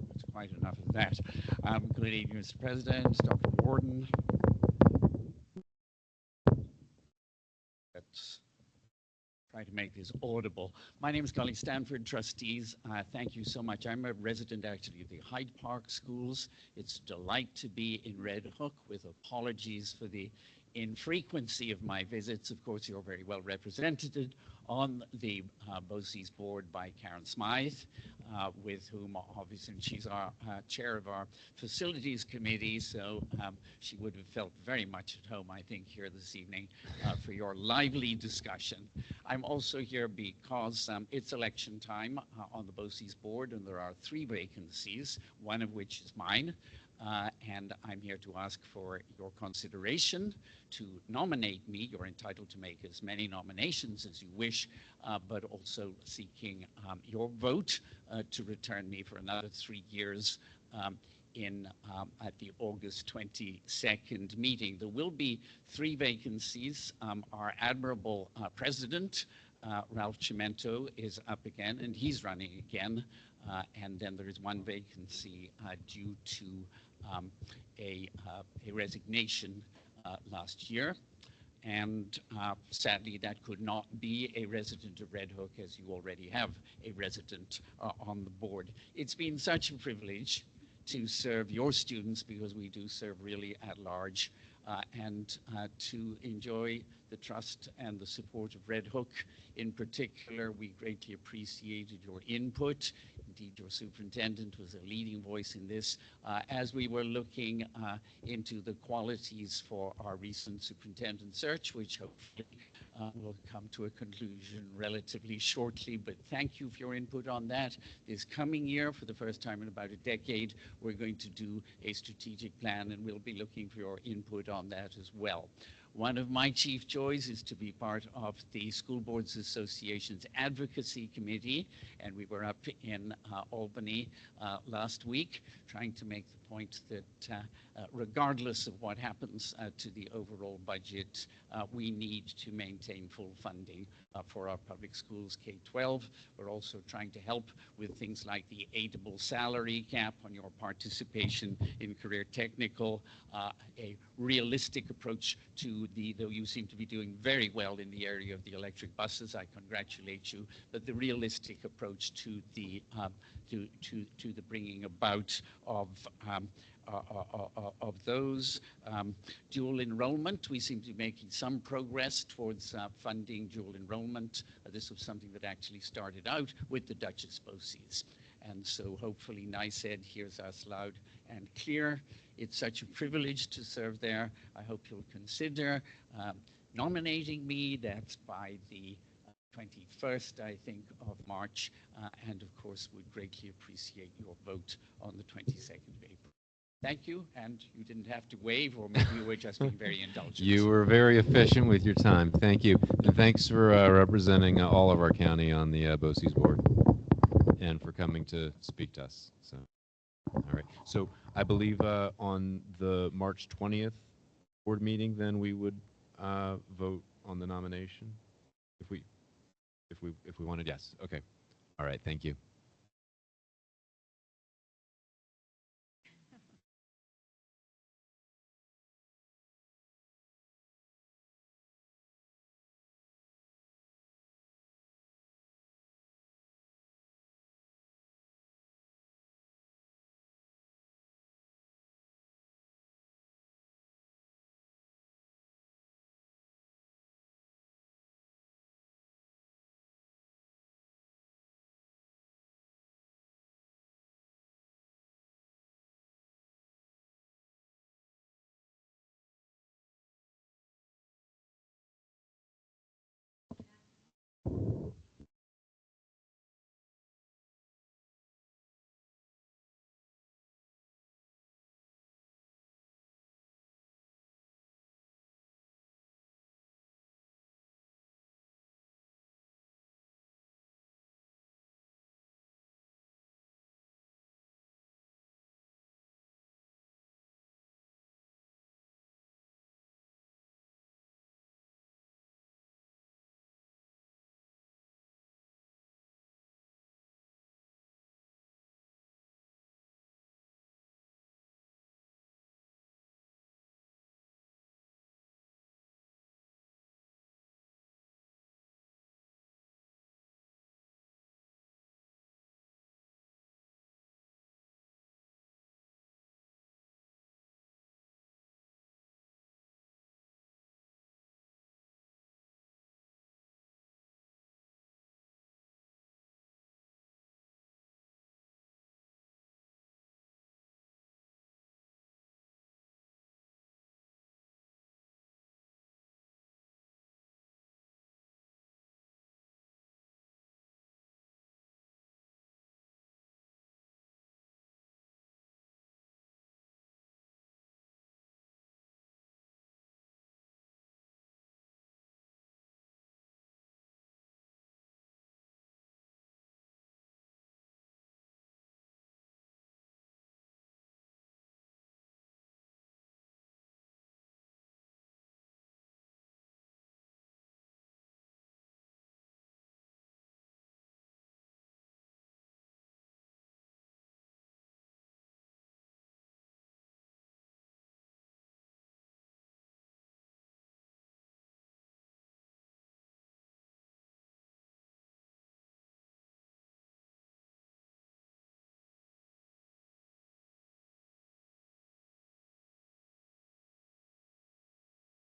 That's quite enough of that. Good evening, Mr. President, Dr. Warden. Let's try to make this audible. My name is Golly Stanford, trustees. Thank you so much. I'm a resident actually of the Hyde Park schools. It's a delight to be in Red Hook, with apologies for the infrequency of my visits. Of course, you're very well represented on the BOCES board by Karen Smythe, with whom obviously she's our chair of our facilities committee, so she would have felt very much at home, I think, here this evening for your lively discussion. I'm also here because it's election time on the BOCES board, and there are 3 vacancies, one of which is mine. And I'm here to ask for your consideration to nominate me. You're entitled to make as many nominations as you wish, but also seeking your vote to return me for another 3 years at the August 22nd meeting. There will be 3 vacancies. Our admirable president, Ralph Cimento, is up again, and he's running again. And then there is 1 vacancy due to a resignation last year. And sadly, that could not be a resident of Red Hook, as you already have a resident on the board. It's been such a privilege to serve your students, because we do serve really at large, and to enjoy the trust and the support of Red Hook. In particular, we greatly appreciated your input. Indeed, your superintendent was a leading voice in this as we were looking into the qualities for our recent superintendent search, which hopefully will come to a conclusion relatively shortly. But thank you for your input on that. This coming year, for the first time in about a decade, we're going to do a strategic plan, and we'll be looking for your input on that as well. One of my chief joys is to be part of the School Boards Association's Advocacy Committee, and we were up in Albany last week trying to make the point that regardless of what happens to the overall budget, we need to maintain full funding for our public schools K-12. We're also trying to help with things like the aidable salary cap on your participation in career technical, a realistic approach to though you seem to be doing very well in the area of the electric buses, I congratulate you, but the realistic approach to the bringing about of those. Dual enrollment, we seem to be making some progress towards funding dual enrollment. This was something that actually started out with the Duchess BOCES. And so hopefully NICEAD hears us loud and clear. It's such a privilege to serve there. I hope you'll consider nominating me. That's by the 21st, I think, of March. And of course, would greatly appreciate your vote on the 22nd of April. Thank you, and you didn't have to wave, or maybe you were just being very indulgent. You were very efficient with your time. Thank you. And thanks for representing all of our county on the BOCES board, and for coming to speak to us. So, all right. So I believe on the March 20th board meeting, then we would vote on the nomination, if we wanted. Yes. Okay. All right. Thank you.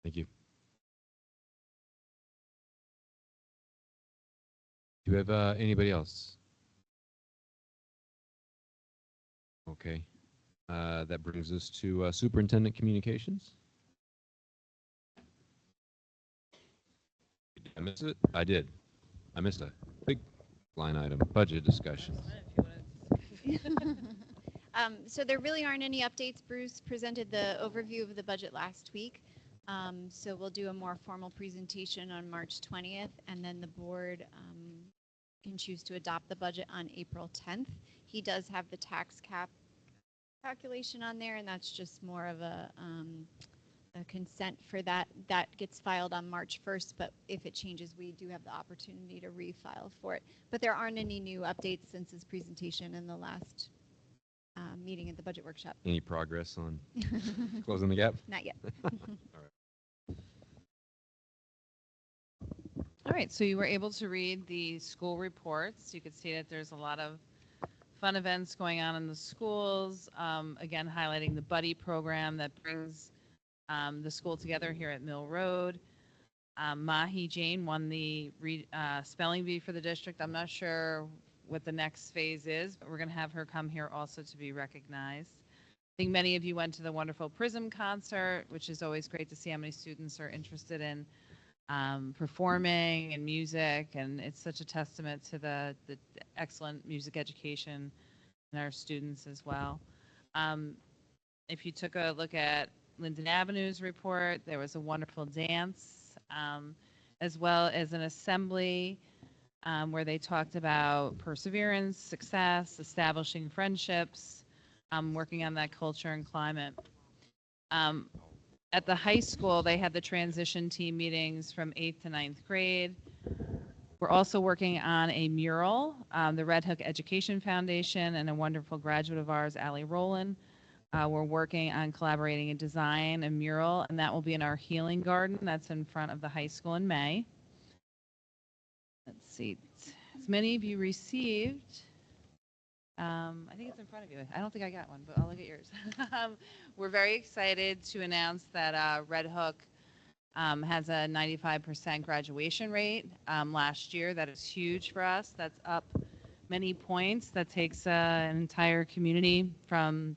Thank you. Do we have anybody else? Okay. That brings us to Superintendent Communications. Did I miss it? I did. I missed a big line item, budget discussions. So there really aren't any updates. Bruce presented the overview of the budget last week. So we'll do a more formal presentation on March 20th, and then the board can choose to adopt the budget on April 10th. He does have the tax cap calculation on there, and that's just more of a consent for that. That gets filed on March 1st, but if it changes, we do have the opportunity to refile for it. But there aren't any new updates since his presentation in the last meeting at the budget workshop. Any progress on closing the gap? Not yet. All right. All right, so you were able to read the school reports. You could see that there's a lot of fun events going on in the schools. Again, highlighting the buddy program that brings the school together here at Mill Road. Mahi Jane won the spelling bee for the district. I'm not sure what the next phase is, but we're going to have her come here also to be recognized. I think many of you went to the wonderful Prism concert, which is always great to see how many students are interested in performing and music, and it's such a testament to the excellent music education in our students as well. If you took a look at Linden Avenue's report, there was a wonderful dance, as well as an assembly where they talked about perseverance, success, establishing friendships, working on that culture and climate. At the high school, they had the transition team meetings from 8th to 9th grade. We're also working on a mural. The Red Hook Education Foundation and a wonderful graduate of ours, Allie Rowland, we're working on collaborating and design a mural, and that will be in our healing garden that's in front of the high school in May. Let's see. As many of you received, I think it's in front of you. I don't think I got one, but I'll look at yours. We're very excited to announce that Red Hook has a 95% graduation rate last year. That is huge for us. That's up many points. That takes an entire community from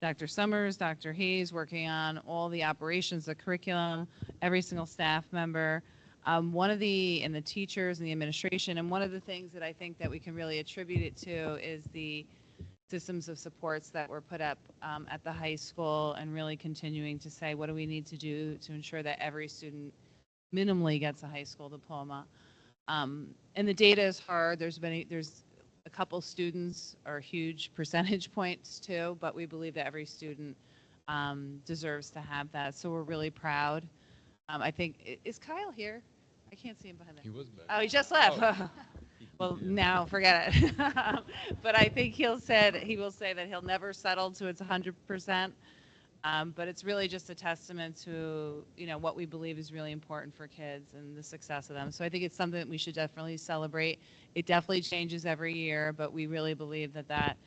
Dr. Summers, Dr. Hayes, working on all the operations, the curriculum, every single staff member, and the teachers and the administration. And one of the things that I think that we can really attribute it to is the systems of supports that were put up at the high school, and really continuing to say, what do we need to do to ensure that every student minimally gets a high school diploma? And the data is hard. There's a couple students are huge percentage points too, but we believe that every student deserves to have that. So we're really proud. I think, is Kyle here? I can't see him behind that. He was back. Oh, he just left. Oh. Well, now forget it. But I think he will say that he'll never settle to its 100%. But it's really just a testament to what we believe is really important for kids and the success of them. So I think it's something that we should definitely celebrate. It definitely changes every year, but we really believe that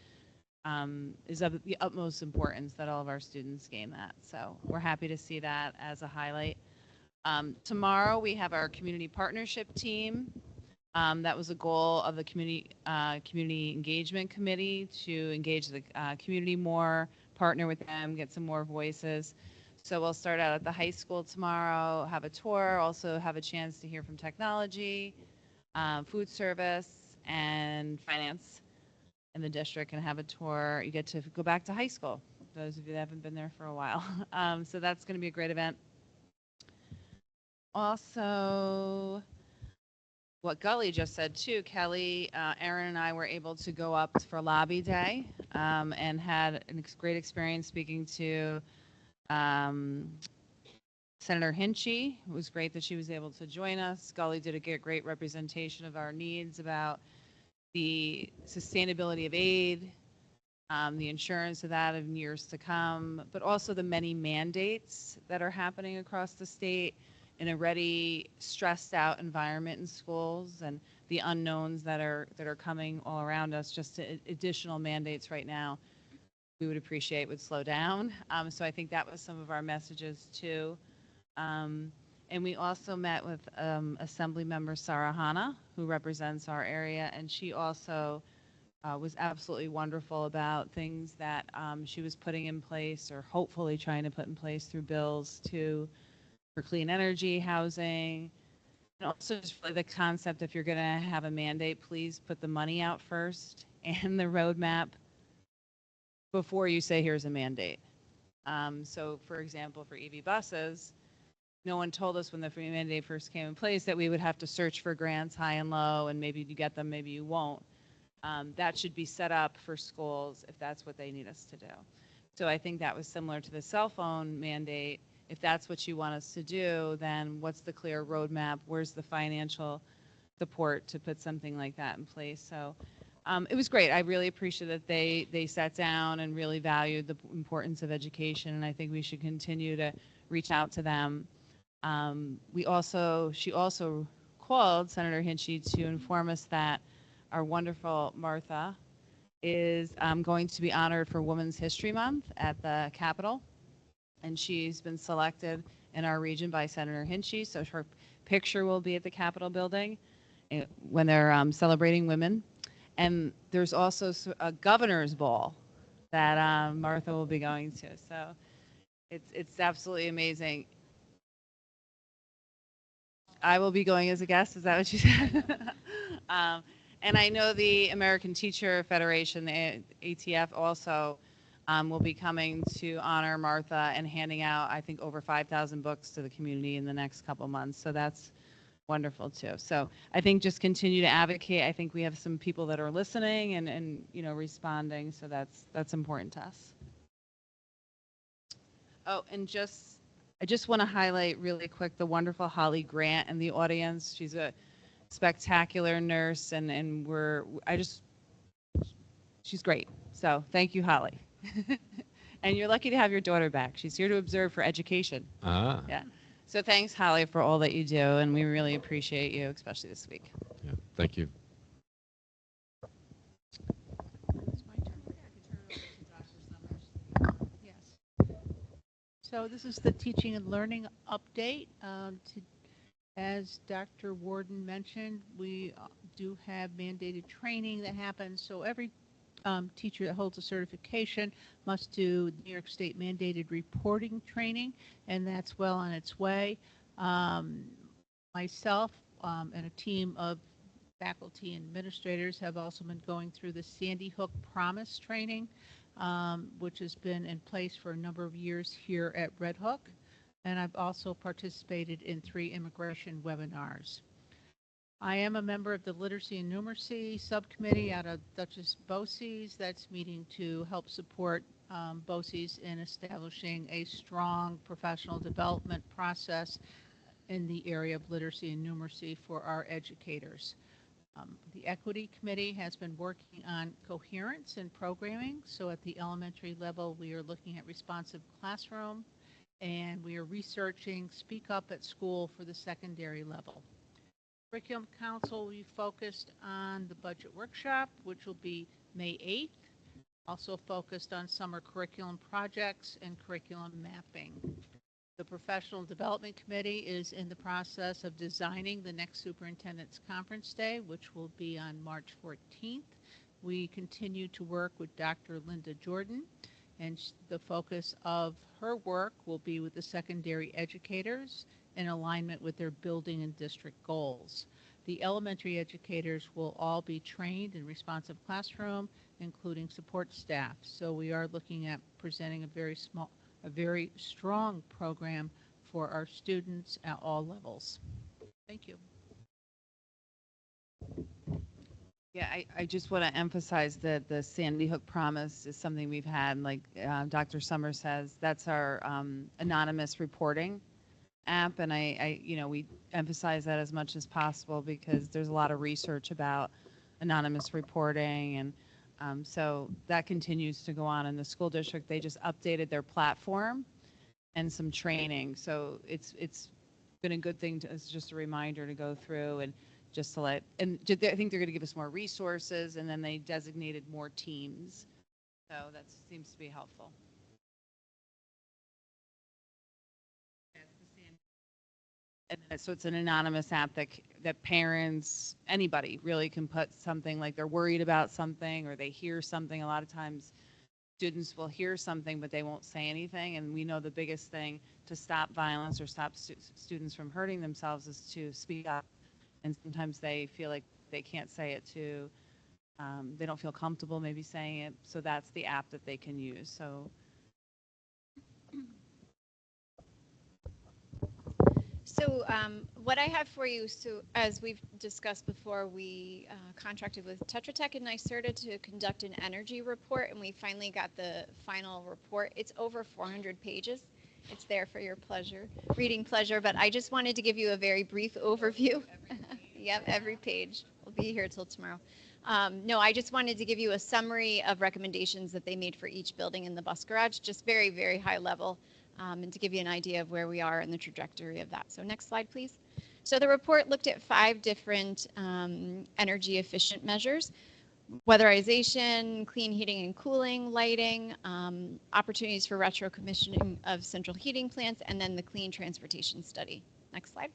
is of the utmost importance that all of our students gain that. So we're happy to see that as a highlight. Tomorrow we have our community partnership team. That was a goal of the community engagement committee to engage the community more, partner with them, get some more voices. So we'll start out at the high school tomorrow, have a tour, also have a chance to hear from technology, food service, and finance in the district, and have a tour. You get to go back to high school, those of you that haven't been there for a while. So that's going to be a great event. Also, what Gully just said too, Kelly, Aaron and I were able to go up for Lobby Day and had a great experience speaking to Senator Hinchy. It was great that she was able to join us. Gully did a great representation of our needs about the sustainability of aid, the insurance of that in years to come, but also the many mandates that are happening across the state in a already stressed out environment in schools, and the unknowns that are coming all around us. Just additional mandates right now we would appreciate would slow down. So I think that was some of our messages too. And we also met with Assembly Member Sarah Hanna, who represents our area, and she also was absolutely wonderful about things that she was putting in place or hopefully trying to put in place through bills for clean energy, housing, and also just really the concept, if you're going to have a mandate, please put the money out first and the roadmap before you say here's a mandate. So for example, for EV buses, no one told us when the free mandate first came in place that we would have to search for grants high and low, and maybe you get them, maybe you won't. That should be set up for schools if that's what they need us to do. So I think that was similar to the cell phone mandate. If that's what you want us to do, then what's the clear roadmap? Where's the financial support to put something like that in place? So it was great. I really appreciate that they sat down and really valued the importance of education, and I think we should continue to reach out to them. She also called Senator Hinchey to inform us that our wonderful Martha is going to be honored for Women's History Month at the Capitol, and she's been selected in our region by Senator Hinchey, so her picture will be at the Capitol building when they're celebrating women. And there's also a governor's ball that Martha will be going to, so it's absolutely amazing. I will be going as a guest. Is that what you said? And I know the American Teacher Federation, the ATF, also will be coming to honor Martha and handing out, I think, over 5,000 books to the community in the next couple months. So that's wonderful too. So I think just continue to advocate. I think we have some people that are listening and responding. So that's important to us. Oh, and I just want to highlight really quick the wonderful Holly Grant in the audience. She's a spectacular nurse, and she's great. So thank you, Holly. And you're lucky to have your daughter back. She's here to observe for education. Ah. Yeah. So thanks, Holly, for all that you do, and we really appreciate you, especially this week. Yeah, thank you. So this is the teaching and learning update. As Dr. Warden mentioned, we do have mandated training that happens. So every teacher that holds a certification must do New York State mandated reporting training, and that's well on its way. Myself and a team of faculty and administrators have also been going through the Sandy Hook Promise training, which has been in place for a number of years here at Red Hook. And I've also participated in 3 immigration webinars. I am a member of the Literacy and Numeracy Subcommittee out of Duchess BOCES that's meeting to help support BOCES in establishing a strong professional development process in the area of literacy and numeracy for our educators. The Equity Committee has been working on coherence in programming. So at the elementary level, we are looking at responsive classroom, and we are researching Speak Up at School for the secondary level. Curriculum Council, we focused on the budget workshop, which will be May 8th. Also focused on summer curriculum projects and curriculum mapping. The Professional Development Committee is in the process of designing the next Superintendent's Conference Day, which will be on March 14th. We continue to work with Dr. Linda Jordan, and the focus of her work will be with the secondary educators in alignment with their building and district goals. The elementary educators will all be trained in responsive classroom, including support staff. So we are looking at presenting a very strong program for our students at all levels. Thank you. Yeah, I just want to emphasize that the Sandy Hook Promise is something we've had, like Dr. Summer says, that's our anonymous reporting app, and we emphasize that as much as possible because there's a lot of research about anonymous reporting, and so that continues to go on in the school district. They just updated their platform and some training, so it's been a good thing. It's just a reminder to go through and just to I think they're going to give us more resources, and then they designated more teams, so that seems to be helpful. And so it's an anonymous app that parents, anybody really can put something like they're worried about something or they hear something. A lot of times students will hear something, but they won't say anything. And we know the biggest thing to stop violence or stop students from hurting themselves is to speak up. And sometimes they feel like they can't say it to, they don't feel comfortable maybe saying it. So that's the app that they can use. So So what I have for you, so as we've discussed before, we contracted with Tetra Tech and NYSERDA to conduct an energy report, and we finally got the final report. It's over 400 pages. It's there for your pleasure, reading pleasure, but I just wanted to give you a very brief overview. Yep, every page. We'll be here till tomorrow. No, I just wanted to give you a summary of recommendations that they made for each building in the bus garage, just very, very high level. And to give you an idea of where we are in the trajectory of that. So next slide, please. So the report looked at 5 different energy efficient measures: weatherization, clean heating and cooling, lighting, opportunities for retro commissioning of central heating plants, and then the clean transportation study. Next slide.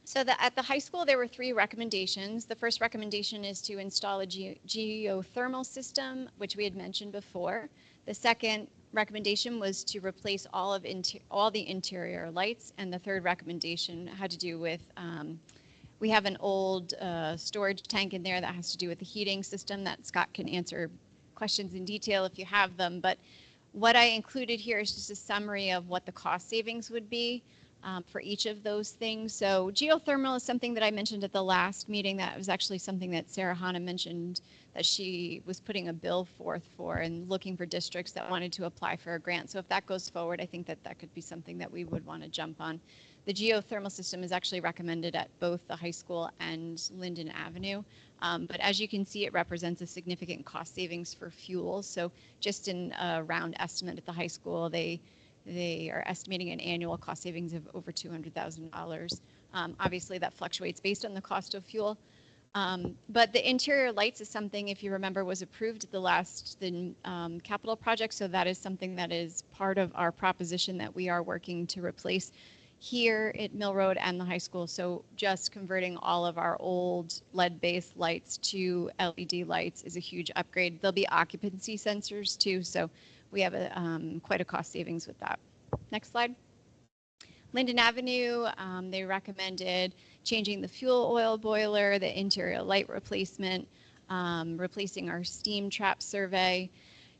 So at the high school, there were 3 recommendations. The first recommendation is to install a geothermal system, which we had mentioned before. The second recommendation was to replace all the interior lights, and the third recommendation had to do with we have an old storage tank in there that has to do with the heating system that Scott can answer questions in detail if you have them. But what I included here is just a summary of what the cost savings would be for each of those things. So geothermal is something that I mentioned at the last meeting. That was actually something that Sarah Hanna mentioned that she was putting a bill forth for and looking for districts that wanted to apply for a grant. So if that goes forward, I think that that could be something that we would want to jump on. The geothermal system is actually recommended at both the high school and Linden Avenue. But as you can see, it represents a significant cost savings for fuel. So just in a round estimate at the high school, they are estimating an annual cost savings of over $200,000. Obviously, that fluctuates based on the cost of fuel. But the interior lights is something, if you remember, was approved at the last capital project. So that is something that is part of our proposition that we are working to replace here at Mill Road and the high school. So just converting all of our old LED-based lights to LED lights is a huge upgrade. There'll be occupancy sensors too. So we have quite a cost savings with that. Next slide. Linden Avenue, they recommended changing the fuel oil boiler, the interior light replacement, replacing our steam trap survey,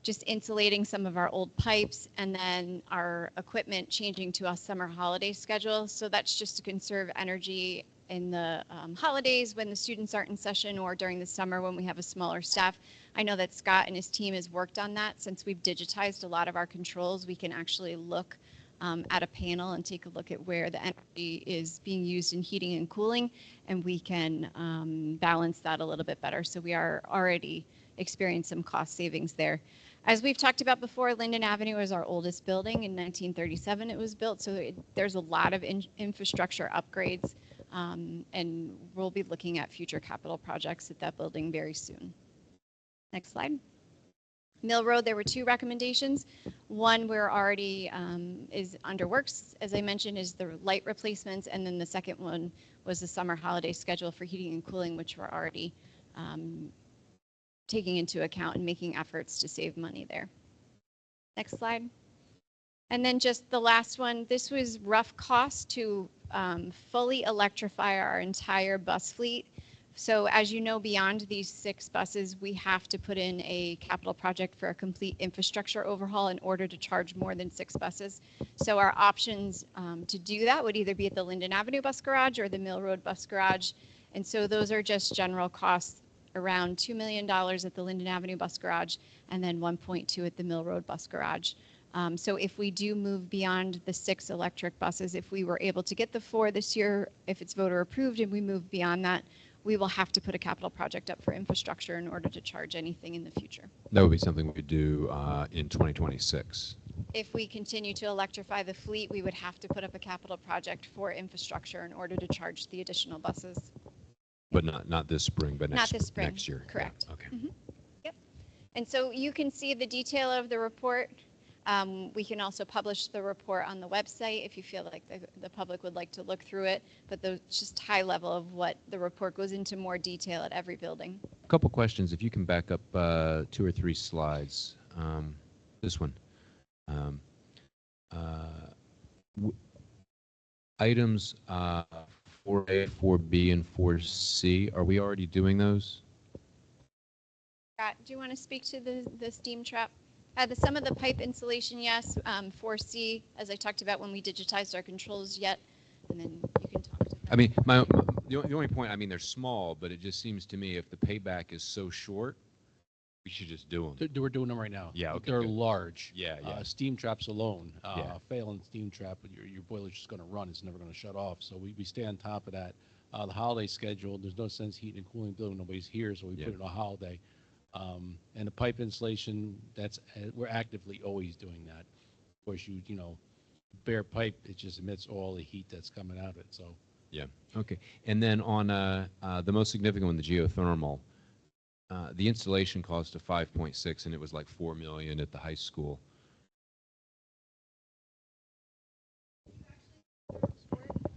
just insulating some of our old pipes, and then our equipment changing to a summer holiday schedule. So that's just to conserve energy in the holidays when the students aren't in session, or during the summer when we have a smaller staff. I know that Scott and his team has worked on that. Since we've digitized a lot of our controls, we can actually look at a panel and take a look at where the energy is being used in heating and cooling, and we can balance that a little bit better. So we are already experiencing some cost savings there. As we've talked about before, Linden Avenue is our oldest building. In 1937 it was built, so there's a lot of infrastructure upgrades, and we'll be looking at future capital projects at that building very soon. Next slide. Mill Road, there were 2 recommendations. One we're already is under works, as I mentioned, is the light replacements, and then the second one was the summer holiday schedule for heating and cooling, which we're already taking into account and making efforts to save money there. Next slide. And then just the last one, this was rough cost to fully electrify our entire bus fleet. So as you know, beyond these 6 buses, we have to put in a capital project for a complete infrastructure overhaul in order to charge more than 6 buses. So our options to do that would either be at the Linden Avenue bus garage or the Mill Road bus garage. And so those are just general costs, around $2 million at the Linden Avenue bus garage, and then 1.2 at the Mill Road bus garage. So if we do move beyond the 6 electric buses, if we were able to get the 4 this year, if it's voter approved and we move beyond that, we will have to put a capital project up for infrastructure in order to charge anything in the future. That would be something we could do in 2026. If we continue to electrify the fleet, we would have to put up a capital project for infrastructure in order to charge the additional buses. But not this spring, but Not this spring. next year. Correct. Yeah, okay. Yep. And so you can see the detail of the report. We can also publish the report on the website if you feel like the public would like to look through it, but the just high level of what the report goes into more detail at every building. A couple questions. If you can back up 2 or 3 slides. This one. Items 4A, 4B, and 4C, are we already doing those? Do you want to speak to the steam trap? Some of the pipe insulation, yes. 4C, as I talked about when we digitized our controls yet, and then you can talk to them. I mean, the only point, I mean, they're small, but it just seems to me if the payback is so short, we should just do them. We're doing them right now. Yeah, okay, They're good. large. Yeah, yeah. Steam traps alone, Yeah. failing steam trap, your boiler's just going to run. It's never going to shut off. So we stay on top of that. The holiday schedule, there's no sense heating and cooling the building. Nobody's here, so we Yeah. put it on a holiday. And the pipe insulation, we're actively always doing that. Of course, you know, bare pipe, it just emits all the heat that's coming out of it. So Yeah. Okay. And then on the most significant one, the geothermal, the installation cost of 5.6, and it was like 4 million at the high school.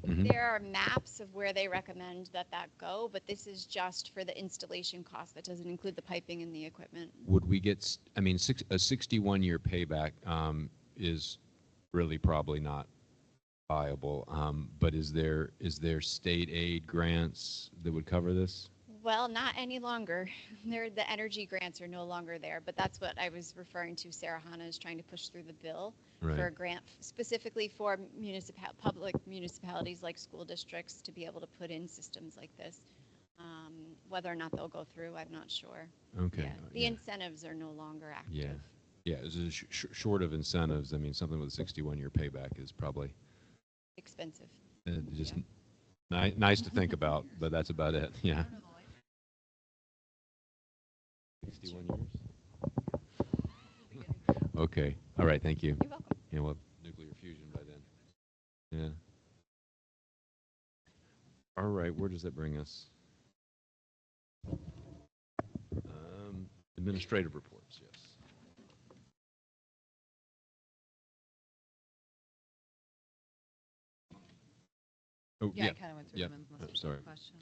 Mm-hmm. There are maps of where they recommend that go, but this is just for the installation cost. That doesn't include the piping and the equipment. Would we get? I mean, a 61-year payback is really probably not viable. But is there state aid grants that would cover this? Well, not any longer. The energy grants are no longer there, but that's what I was referring to. Sarah Hanna is trying to push through the bill for a grant specifically for public municipalities like school districts to be able to put in systems like this. Whether or not they'll go through, I'm not sure. Okay. Yeah. The incentives are no longer active. Yeah. Yeah. Short of incentives, I mean, something with a 61-year payback is probably Expensive. just nice to think about, but that's about it. Yeah. 61 years? Okay. All right. Thank you. You're welcome. Yeah, we'll have nuclear fusion by then. Yeah. All right. Where does that bring us? Administrative reports, yes. Oh, Yeah, I kind of went through them unless there's sorry. a question.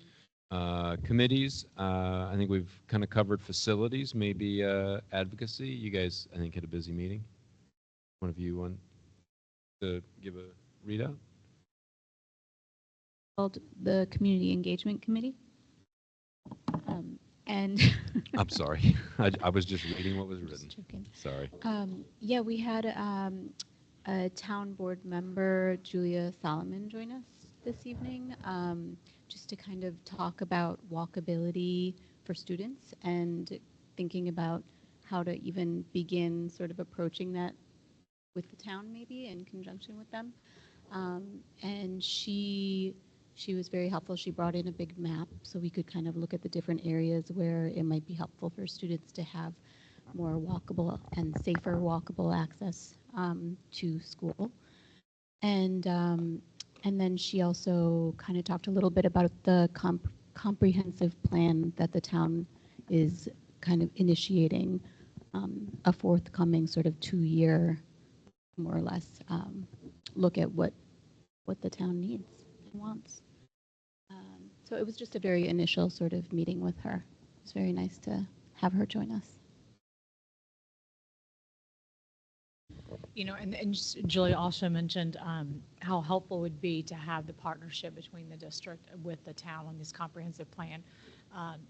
Committees, I think we've kind of covered facilities, maybe advocacy. You guys, I think, had a busy meeting. One of you want to give a readout? Called the Community Engagement Committee. And I'm sorry. I was just reading what was written. Sorry. Yeah, we had a town board member, Julia Solomon, join us this evening, just to kind of talk about walkability for students and thinking about how to even begin sort of approaching that with the town, maybe in conjunction with them. And she was very helpful. She brought in a big map so we could kind of look at the different areas where it might be helpful for students to have more walkable and safer walkable access to school. And then she also kind of talked a little bit about the comprehensive plan that the town is kind of initiating, a forthcoming sort of 2-year, more or less, look at what the town needs and wants. So it was just a very initial sort of meeting with her. It was very nice to have her join us. You know, and Julie also mentioned how helpful it would be to have the partnership between the district with the town on this comprehensive plan,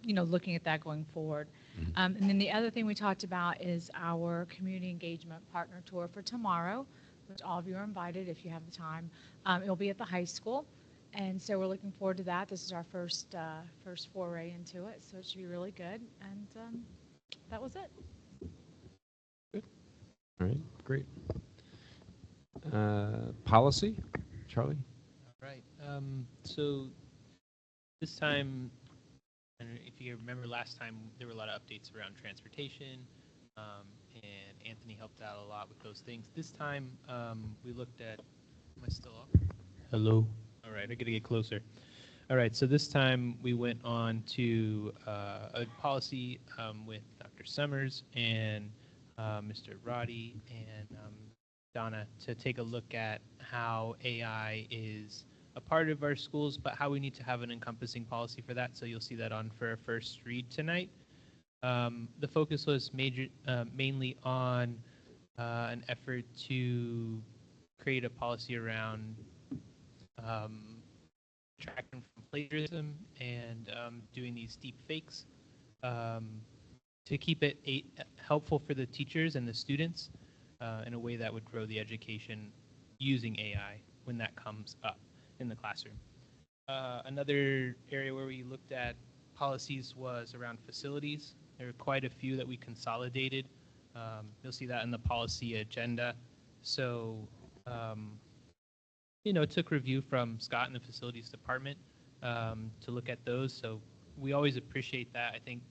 you know, looking at that going forward. And then the other thing we talked about is our community engagement partner tour for tomorrow, which all of you are invited if you have the time. It'll be at the high school. And so we're looking forward to that. This is our first foray into it, so it should be really good. And that was it. Good. All right, great. Policy, Charlie? All right. So this time, I don't know if you remember last time, there were a lot of updates around transportation, and Anthony helped out a lot with those things. This time, we looked at, am I still up? Hello? All right, I got to get closer. All right, so this time we went on to a policy with Dr. Summers, and Mr. Roddy, and Donna to take a look at how AI is a part of our schools, but how we need to have an encompassing policy for that. So you'll see that on for our first read tonight. The focus was mainly on an effort to create a policy around tracking from plagiarism and doing these deep fakes to keep it helpful for the teachers and the students in a way that would grow the education using AI when that comes up in the classroom. Another area where we looked at policies was around facilities. There were quite a few that we consolidated. You'll see that in the policy agenda. So, took review from Scott in the facilities department to look at those. So we always appreciate that. I think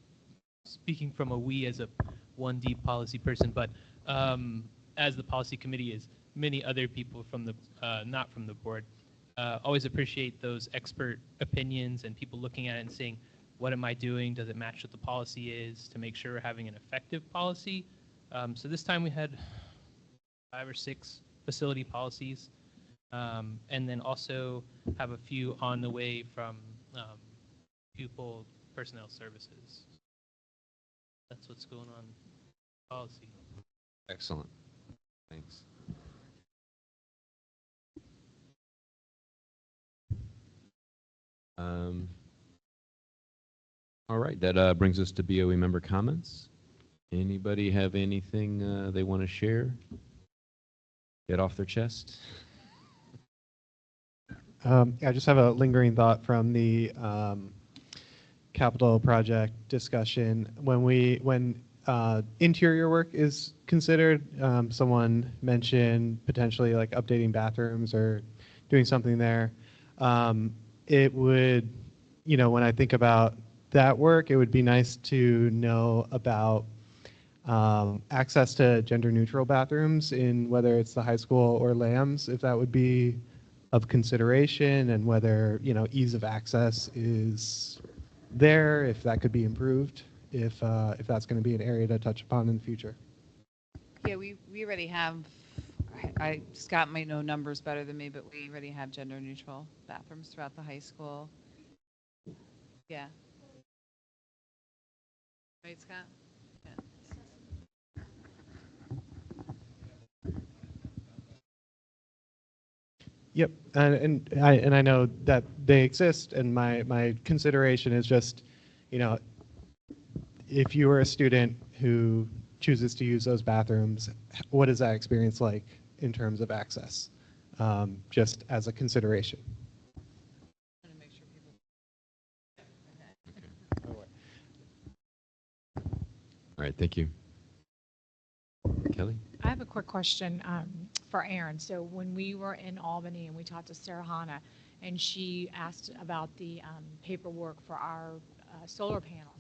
speaking from a we as a 1D policy person, but as the policy committee is many other people from the not from the board, always appreciate those expert opinions and people looking at it and saying, what am I doing? Does it match what the policy is to make sure we're having an effective policy? So this time we had 5 or 6 facility policies, and then also have a few on the way from pupil personnel services. That's what's going on policy. Excellent. Thanks. All right, that brings us to BOE member comments. Anybody have anything they want to share? Get off their chest? I just have a lingering thought from the capital project discussion. When interior work is considered, someone mentioned potentially like updating bathrooms or doing something there. It would, when I think about that work, it would be nice to know about access to gender neutral bathrooms in whether it's the high school or LAMS, if that would be of consideration, and whether, ease of access is there, if that could be improved, if that's going to be an area to touch upon in the future. Yeah, we already have, Scott might know numbers better than me, but we already have gender neutral bathrooms throughout the high school. Yeah. Right, Scott? Yeah. Yep, and I know that they exist, and my consideration is just, if you are a student who chooses to use those bathrooms, what is that experience like in terms of access? Just as a consideration. All right, thank you. Kelly? I have a quick question for Aaron. So when we were in Albany and we talked to Sarah Hanna, and she asked about the paperwork for our solar panels,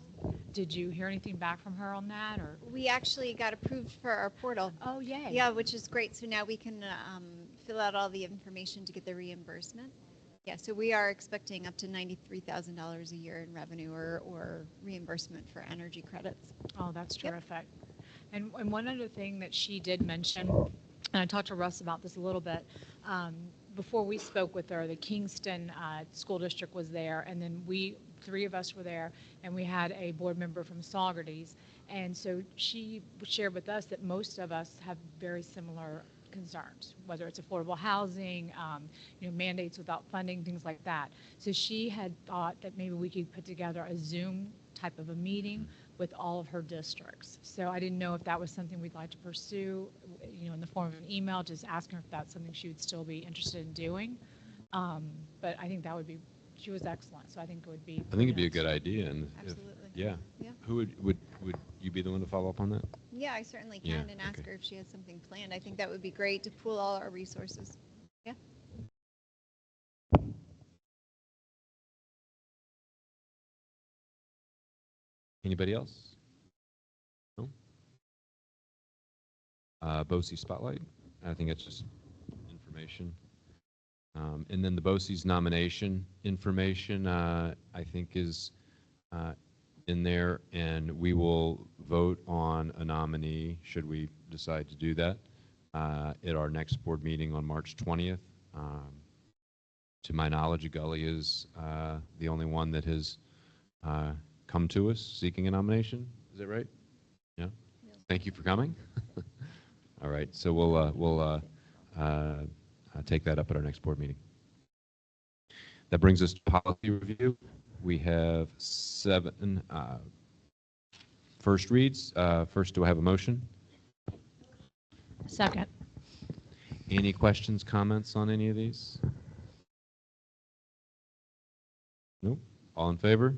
did you hear anything back from her on that? Or We actually got approved for our portal. Oh, yay. Yeah, which is great. So now we can fill out all the information to get the reimbursement. Yeah, so we are expecting up to $93,000 a year in revenue or reimbursement for energy credits. Oh, that's terrific. And one other thing that she did mention, and I talked to Russ about this a little bit, before we spoke with her, the Kingston School District was there, and then three of us were there, and we had a board member from Saugerties. And so she shared with us that most of us have very similar concerns, whether it's affordable housing, mandates without funding, things like that. So she had thought that maybe we could put together a Zoom type of a meeting with all of her districts. So I didn't know if that was something we'd like to pursue, in the form of an email, just asking her if that's something she would still be interested in doing. But I think that would be, she was excellent, so I think it would be. I think it'd be a good idea. And Absolutely. Yeah. Who would you be the one to follow up on that? Yeah, I certainly can, Yeah, and ask okay. her if she has something planned. I think that would be great to pool all our resources. Yeah. Anybody else? No? BOCE Spotlight. I think it's just information. And then the BOCE's nomination information, I think, is in there, and we will vote on a nominee, should we decide to do that, at our next board meeting on March 20th. To my knowledge, Gully is the only one that has come to us seeking a nomination. Is that right? Yeah. Thank you for coming. All right, so we'll take that up at our next board meeting. That brings us to policy review. We have 7 first reads. First, do I have a motion? Second. Any questions, comments on any of these? Nope. All in favor?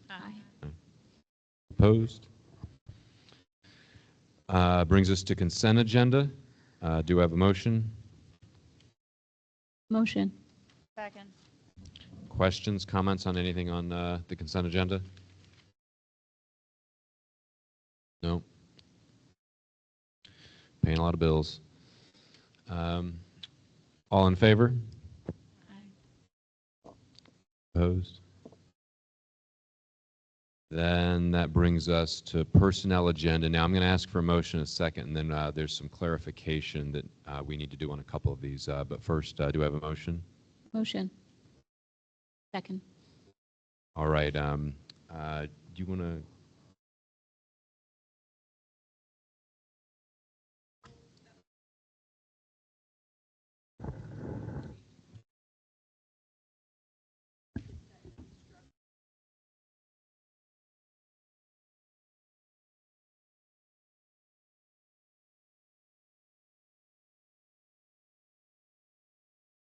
Aye. Opposed? Brings us to consent agenda. Do I have a motion? Motion. Second. Questions, comments on anything on the consent agenda? No. Paying a lot of bills. All in favor? Aye. Opposed? Then that brings us to personnel agenda. Now I'm going to ask for a motion in a second, and then there's some clarification that we need to do on a couple of these. But first, do I have a motion? Motion. Second. All right. Do you want to?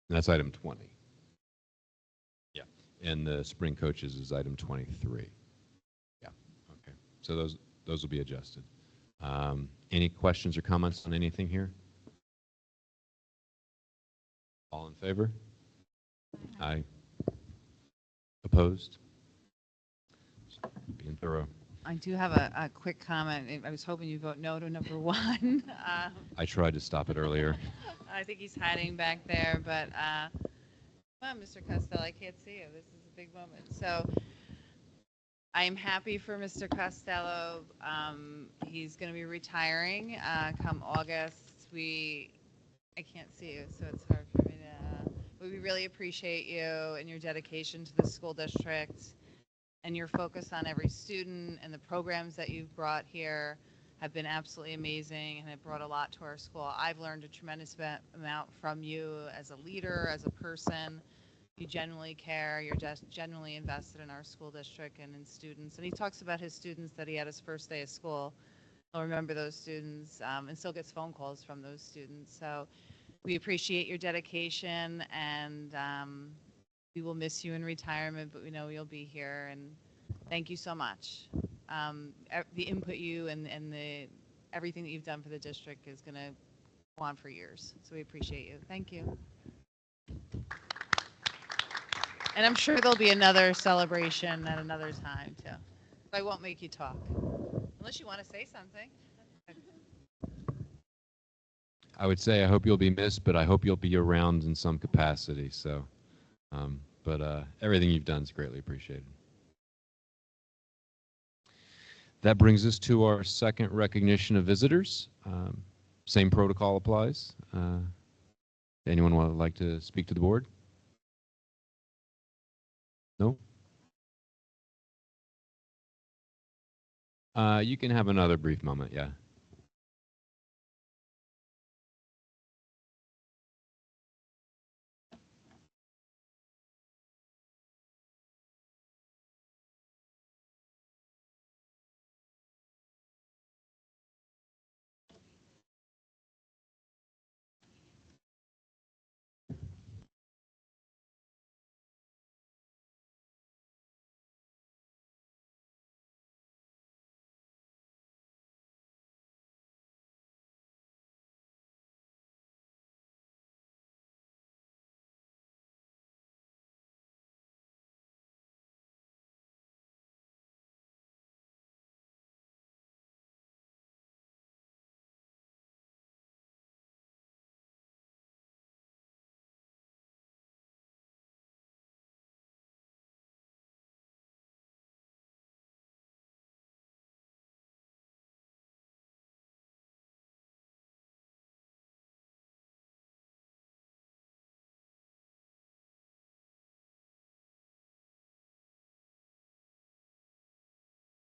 That's item 20. Yeah. And the spring coaches is item 23. Yeah. Okay. So those will be adjusted. Any questions or comments on anything here? All in favor? Aye. Opposed? Being thorough. I do have a quick comment. I was hoping you vote no to number 1. I tried to stop it earlier. I think he's hiding back there, but come on, Mr. Costello, I can't see you. This is a big moment. So I am happy for Mr. Costello. He's going to be retiring come August. I can't see you, so it's hard for me to. But we really appreciate you and your dedication to the school district and your focus on every student, and the programs that you've brought here have been absolutely amazing and have brought a lot to our school. I've learned a tremendous amount from you as a leader, as a person. You genuinely care. You're just genuinely invested in our school district and in students. And he talks about his students that he had his first day of school. He'll remember those students and still gets phone calls from those students. So we appreciate your dedication, and we will miss you in retirement, but we know you'll be here. And thank you so much. The input you and everything that you've done for the district is going to go on for years. So we appreciate you. Thank you. And I'm sure there'll be another celebration at another time, too. But I won't make you talk, unless you want to say something. I would say I hope you'll be missed, but I hope you'll be around in some capacity. So, but everything you've done is greatly appreciated. That brings us to our second recognition of visitors. Same protocol applies. Anyone would like to speak to the board? No? You can have another brief moment, yeah.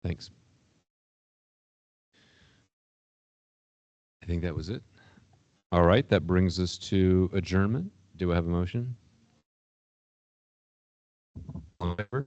Thanks. I think that was it. All right, that brings us to adjournment. Do I have a motion? All in favor?